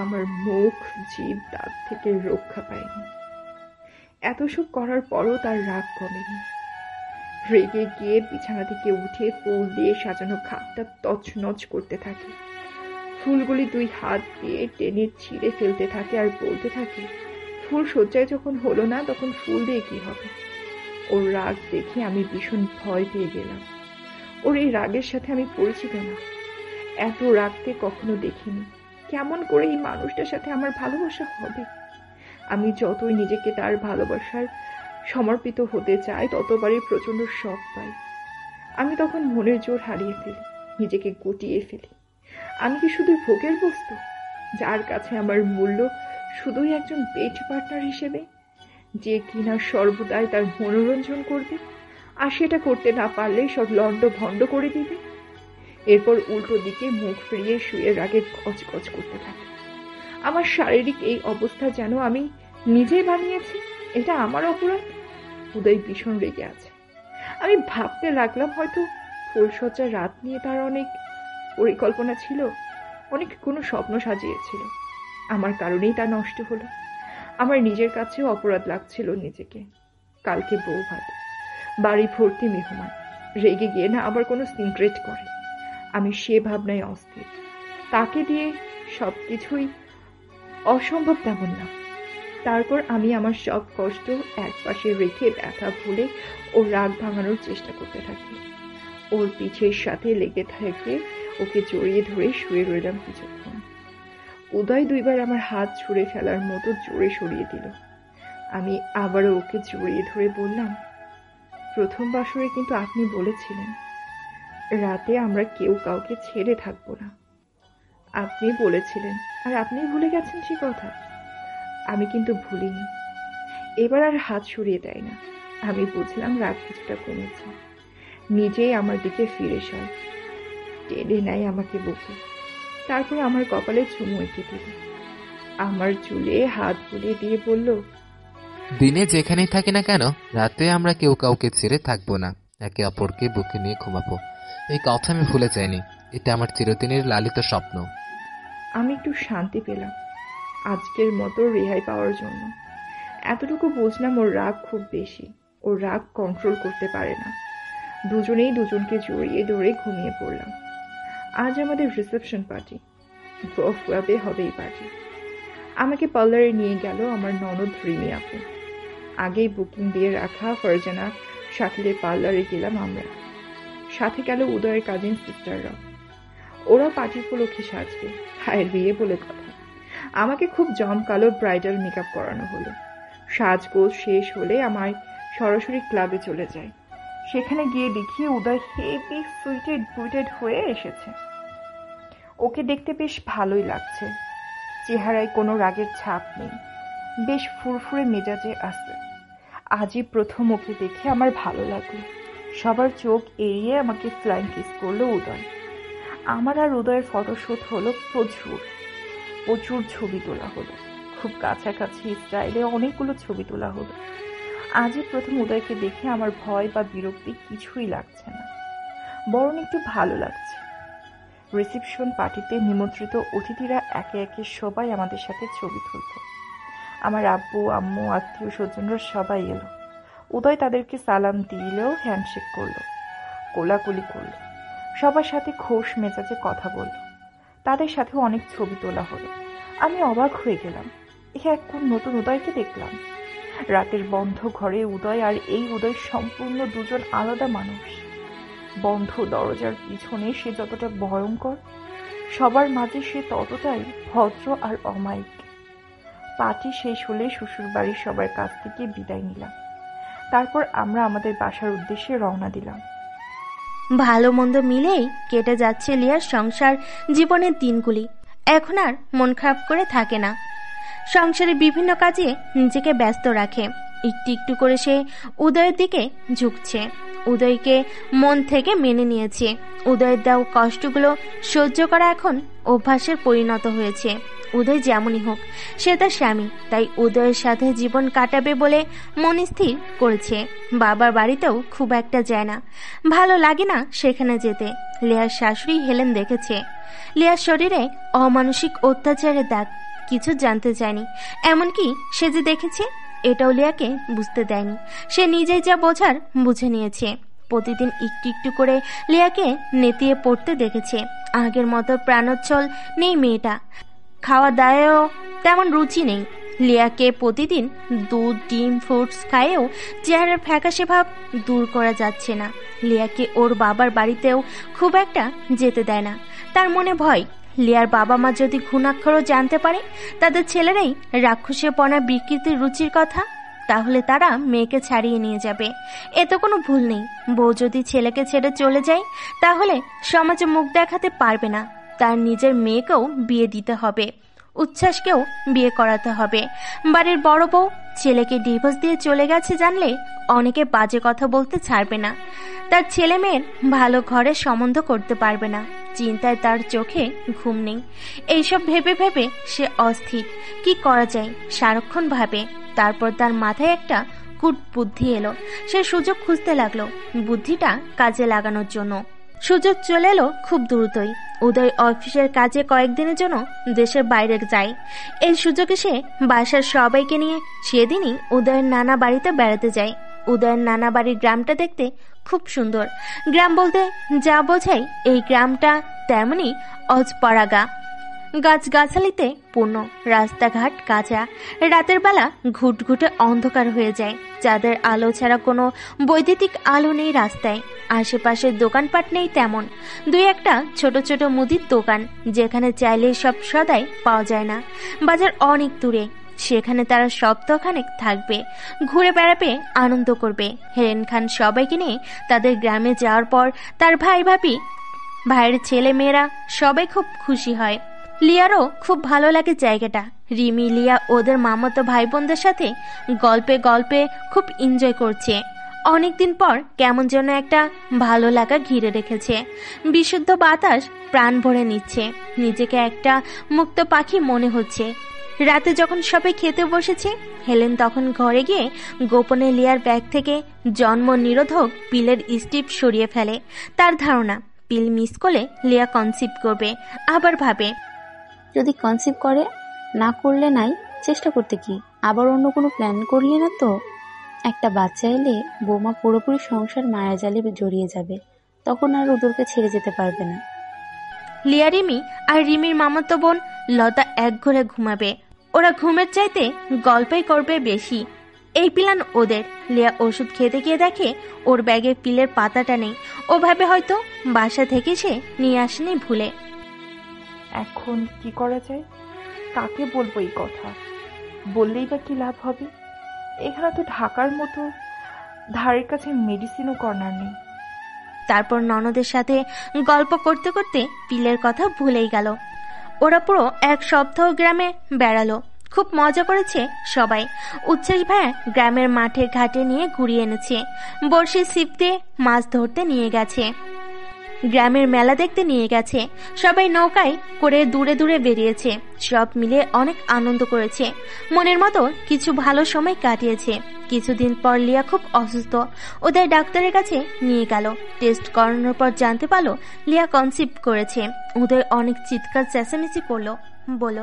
আমার মুখ জিভ দাঁত থেকে রক্ষা পায়নি। এত সব করার পরও তার রাগ কমেনি। রেগে গিয়ে বিছানা থেকে উঠে ফুল দিয়ে সাজানো খাটটা তছনছ করতে থাকে। ফুলগুলি 2 হাত দিয়ে টেনে ছিঁড়ে ফেলতে থাকে আর বলতে থাকে, ফুল সজ্জায় যখন হলো না তখন ফুল দিয়ে কি হবে। ওর রাগ দেখে আমি ভীষণ ভয় পেয়ে গেলাম। ওর এই রাগের সাথে আমি পরিচিত না। এত রাগকে কখনো দেখিনি। কেমন করে এই মানুষটার সাথে আমার ভালোবাসা হবে? আমি যতই নিজেকে তার ভালোবাসার সমর্পিত হতে চাই ততবারই প্রচন্ড শক পাই। আমি তখন মনের জোর হারিয়ে ফেলি, নিজেকে গুটিয়ে ফেলি। আমি কি শুধু ভোগের বস্তু, যার কাছে আমার মূল্য শুধুই একজন পেট পার্টনার হিসেবে, যে কিনা সর্বদাই তার মনোরঞ্জন করবে আর সেটা করতে না পারলে সব লন্ড ভন্ড করে দিবে। এরপর উল্টো দিকে মুখ ফিরিয়ে শুয়ে রাগে গজগজ করতে থাকে। আমার শারীরিক এই অবস্থা যেন আমি নিজেই বানিয়েছি। এটা আমার অপরাধ। উদয় ভীষণ রেগে আছে। আমি ভাবতে লাগলাম হয়তো ফুলসজ্জার রাত নিয়ে তার অনেক পরিকল্পনা ছিল, অনেক কোনো স্বপ্ন সাজিয়েছিল। আমার কারণেই তা নষ্ট হলো। আমার নিজের কাছেও অপরাধ লাগছিল নিজেকে। কালকে বউ ভাত, বাড়ি ভর্তি মেহমান, রেগে গিয়ে না আবার কোনো সিক্রেট করে। আমি সে ভাবনায় অস্থির। তাকে দিয়ে সবকিছুই অসম্ভব তেমন না। তারপর আমি আমার সব কষ্ট একপাশে রেখে ব্যথা ভুলে ওর রাগ ভাঙানোর চেষ্টা করতে থাকি। ওর পিঠের সাথে লেগে থেকে ওকে জড়িয়ে ধরে শুয়ে রইলাম কিছুক্ষণ। উদয় 2 বার আমার হাত ছুঁড়ে ফেলার মতো জোরে সরিয়ে দিল। আমি আবারও ওকে জড়িয়ে ধরে বললাম, প্রথম বাসরে কিন্তু আপনি বলেছিলেন রাতে আমরা কেউ কাউকে ছেড়ে থাকবো না। আপনি বলেছিলেন, আর আপনি ভুলে গেছেন সে কথা। আমি কিন্তু ভুলিনি। এবার আর হাত সরিয়ে দেয় না। আমি বুঝলাম রাগ কিছুটা কমেছে। নিজেই আমার দিকে ফিরে সয়, টেনে নেয় আমাকে বুকে। তারপর আমার কপালে চুমু এঁকে দিল। আমার চুলে হাত বুলিয়ে দিয়ে বলল, দিনে যেখানেই থাকি না কেন রাতে আমরা কেউ কাউকে ছেড়ে থাকবো না, একে অপরকে বুকে নিয়ে ঘুমাবো। এই কথা আমি ভুলে যাইনি। এটা আমার চিরদিনের লালিত স্বপ্ন। আমি একটু শান্তি পেলাম আজকের মতো রেহাই পাওয়ার জন্য। এতটুকু বুঝলাম ওর রাগ খুব বেশি। ওর রাগ কন্ট্রোল করতে পারে না। দুজনেই দুজনকে জড়িয়ে ধরে ঘুমিয়ে পড়লাম। আজ আমাদের রিসেপশন পার্টি। গফওয়াবে হবে এই পার্টি। আমাকে পার্লারে নিয়ে গেল আমার ননদ রিমি আপু। আগেই বুকিং দিয়ে রাখা ফারজানা শাকিলের পার্লারে গেলাম আমরা। সাথে গেল উদয়ের কাজিন সিস্টাররা। ওরা পার্টি উপলক্ষে সাজবে, ভাইয়ের বিয়ে বলে কথা। আমাকে খুব জমকালো ব্রাইডাল মেকআপ করানো হলো। সাজগোজ শেষ হলে আমায় সরাসরি ক্লাবে চলে যায়। সেখানে গিয়ে দেখি উদয় হেভি সুইটেড বুইটেড হয়ে এসেছে। ওকে দেখতে বেশ ভালোই লাগছে। চেহারায় কোনো রাগের ছাপ নেই, বেশ ফুরফুরে মেজাজে আছে। আজই প্রথম ওকে দেখে আমার ভালো লাগলো। সবার চোখ এড়িয়ে আমাকে ফ্লাইং কিস করলো উদয়। আমার আর উদয়ের ফটোশ্যুট হলো, প্রচুর ছবি তোলা হলো, খুব কাছাকাছি স্টাইলে অনেকগুলো ছবি তোলা হলো। আজই প্রথম উদয়কে দেখে আমার ভয় বা বিরক্তি কিছুই লাগছে না, বরং একটু ভালো লাগছে। রিসেপশন পার্টিতে নিমন্ত্রিত অতিথিরা একে একে সবাই আমাদের সাথে ছবি তুলত। আমার আব্বু আম্মু আত্মীয় স্বজনরা সবাই এলো। উদয় তাদেরকে সালাম দিলেও হ্যান্ডশেক করলো, কোলাকুলি করলো, সবার সাথে খোশ মেজাজে কথা বলল। তাদের সাথেও অনেক ছবি তোলা হলো। আমি অবাক হয়ে গেলাম, এক কোন নতুন উদয়কে দেখলাম। রাতের বন্ধ ঘরে উদয় আর এই উদয় সম্পূর্ণ দুজন আলাদা মানুষ। বন্ধ দরজার পিছনে সে যতটা ভয়ঙ্কর, সবার মাঝে সে ততটাই ভদ্র আর অমায়িক। পার্টি শেষ হলে শ্বশুরবাড়ির সবার কাছ থেকে বিদায় নিলাম। তারপর আমরা আমাদের বাসার উদ্দেশ্যে রওনা দিলাম। ভালো মন্দ মিলেই কেটে যাচ্ছে লিয়ার সংসার জীবনের দিনগুলি। এখন আর মন খারাপ করে থাকে না, সংসারে বিভিন্ন কাজে নিজেকে ব্যস্ত রাখে। একটু একটু করে সে উদয়ের দিকে ঝুঁকছে। উদয়কে মন থেকে মেনে নিয়েছে। উদয়ের দেওয়া কষ্টগুলো সহ্য করা এখন অভ্যাসের পরিণত হয়েছে। উদয় যেমনই হোক, সে তার স্বামী, তাই উদয়ের সাথে জীবন কাটাবে বলে মন স্থির করেছে। বাবার বাড়িতেও খুব একটা যায় না, ভালো লাগে না সেখানে যেতে। লিয়ার শাশুড়ি হেলেন দেখেছে লিয়ার শরীরে অমানসিক অত্যাচারের দাগ, কিছু জানতে চায়নি। এমনকি সে যে দেখেছে এটাও লিয়াকে বুঝতে দেয়নি। সে নিজেই যা বোঝার বুঝে নিয়েছে। প্রতিদিন একটু একটু করে লিয়াকে নেতিয়ে পড়তে দেখেছে। আগের মতো প্রাণোচ্ছল নেই মেয়েটা, খাওয়া দাওয়ায়ও তেমন রুচি নেই। লিয়াকে প্রতিদিন দুধ ডিম ফ্রুটস খায়েও চেহারার ফ্যাকাশে ভাব দূর করা যাচ্ছে না। লিয়াকে ওর বাবার বাড়িতেও খুব একটা যেতে দেয় না। তার মনে ভয়, লিয়ার বাবা মা যদি ঘুণাক্ষরও জানতে পারে তাদের ছেলেরাই রাক্ষসীপনা বিকৃতির রুচির কথা, তাহলে তারা মেয়েকে ছাড়িয়ে নিয়ে যাবে। এতে কোনো ভুল নেই। বউ যদি ছেলেকে ছেড়ে চলে যায় তাহলে সমাজে মুখ দেখাতে পারবে না। তার নিজের মেয়েকেও বিয়ে দিতে হবে, উচ্ছ্বাসকেও বিয়ে করাতে হবে। বাড়ির বড় বউ ছেলেকে ডিভোর্স দিয়ে চলে গেছে জানলে অনেকে বাজে কথা বলতে ছাড়বে না। তার ছেলে মেয়ের ভালো ঘরে সম্বন্ধ করতে পারবে না। চিন্তায় তার চোখে ঘুম নেই। এইসব ভেবে ভেবে সে অস্থির। কি করা যায় সারাক্ষণ ভাবে। তারপর তার মাথায় একটা কুট বুদ্ধি এলো। সে সুযোগ খুঁজতে লাগলো বুদ্ধিটা কাজে লাগানোর জন্য। সুযোগ চলে এলো খুব দ্রুতই। উদয় অফিসের কাজে কয়েকদিনের জন্য দেশের বাইরে যায়। এই সুযোগে সে বাসার সবাইকে নিয়ে সেদিনই উদয়ের নানা বাড়িতে বেড়াতে যায়। উদয়ের নানা বাড়ির গ্রামটা দেখতে খুব সুন্দর। গ্রাম বলতে যা বোঝায় এই গ্রামটা তেমনি অজপরাগা, গাছগাছালিতে পূর্ণ, রাস্তাঘাট কাঁচা। রাতের বেলা ঘুটঘুটে অন্ধকার হয়ে যায়। চাঁদের আলো ছাড়া কোনো বৈদ্যুতিক আলো নেই রাস্তায়। আশেপাশে দোকানপাট নেই তেমন। দুই একটা ছোট ছোট মুদির দোকান, যেখানে চাইলে সব সদাই পাওয়া যায় না। বাজার অনেক দূরে, সেখানে তারা সপ্তাহখানেক থাকবে, ঘুরে বেড়াবে, আনন্দ করবে। হেলেন খান সবাইকে নিয়ে তাদের গ্রামে যাওয়ার পর তার ভাই ভাবি, ভাইয়ের ছেলে মেয়েরা সবাই খুব খুশি হয়। লিয়ারও খুব ভালো লাগে জায়গাটা। রিমি লিয়া ওদের মামাতো ভাই বোনদের সাথে গল্পে গল্পে খুব এনজয় করছে। অনেকদিন পর কেমন যেন একটা ভালো লাগা ঘিরে রেখেছে। বিশুদ্ধ বাতাস প্রাণ ভরে নিচ্ছে। নিজেকে একটা মুক্ত পাখি মনে হচ্ছে। রাতে যখন সবাই খেতে বসেছে, হেলেন তখন ঘরে গিয়ে গোপনে লিয়ার ব্যাগ থেকে জন্ম নিরোধক পিলের স্ট্রিপ সরিয়ে ফেলে। তার ধারণা পিল মিস করলে লিয়া কনসিভ করবে। আবার ভাবে, যদি কনসিভ করে, না করলে নাই, চেষ্টা করতে কি, আবার অন্য কোনো প্ল্যান করলি না তো? একটা বাচ্চা এলে বৌমা পুরোপুরি সংসার মায়াজালে জড়িয়ে যাবে, তখন আর ওদেরকে ছেড়ে যেতে পারবে না। লিয়া রিমি আর রিমির মামাতো বোন লতা এক ঘরে ঘুমাবে। ওরা ঘুমের চাইতে গল্পই করবে বেশি। এই প্ল্যান ওদের। লিয়া ওষুধ খেতে গিয়ে দেখে ওর ব্যাগে পিলের পাতাটা নেই। ও ভাবে হয়তো বাসা থেকে সে নিয়ে আসেনি ভুলে। এখন কি করা যায়? কাকে বলবো এই কথা? বললেই বা কি লাভ হবে? এখানে তো ঢাকার মতো ধারের কাছে মেডিসিনও কর্নার নেই। তারপর ননদের সাথে গল্প করতে করতে পিলের কথা ভুলেই গেল। ওরা পুরো এক সপ্তাহ গ্রামে বেড়ালো, খুব মজা করেছে সবাই। উচ্ছ্বাস ভাইয়া গ্রামের মাঠে ঘাটে নিয়ে ঘুরিয়ে এনেছে, বড়শি ছিপ দিয়ে মাছ ধরতে নিয়ে গেছে, গ্রামের মেলা দেখতে নিয়ে গেছে, সবাই নৌকায় করে দূরে দূরে বেরিয়েছে। সব মিলে অনেক আনন্দ করেছে, মনের মতো কিছু ভালো সময় কাটিয়েছে। কিছুদিন পর লিয়া খুব অসুস্থ, ওদের ডাক্তারের কাছে নিয়ে গেল। টেস্ট করানোর পর জানতে পারলো লিয়া কনসিভ করেছে। ওদের অনেক চিৎকার চেঁচামেচি করলো, বলল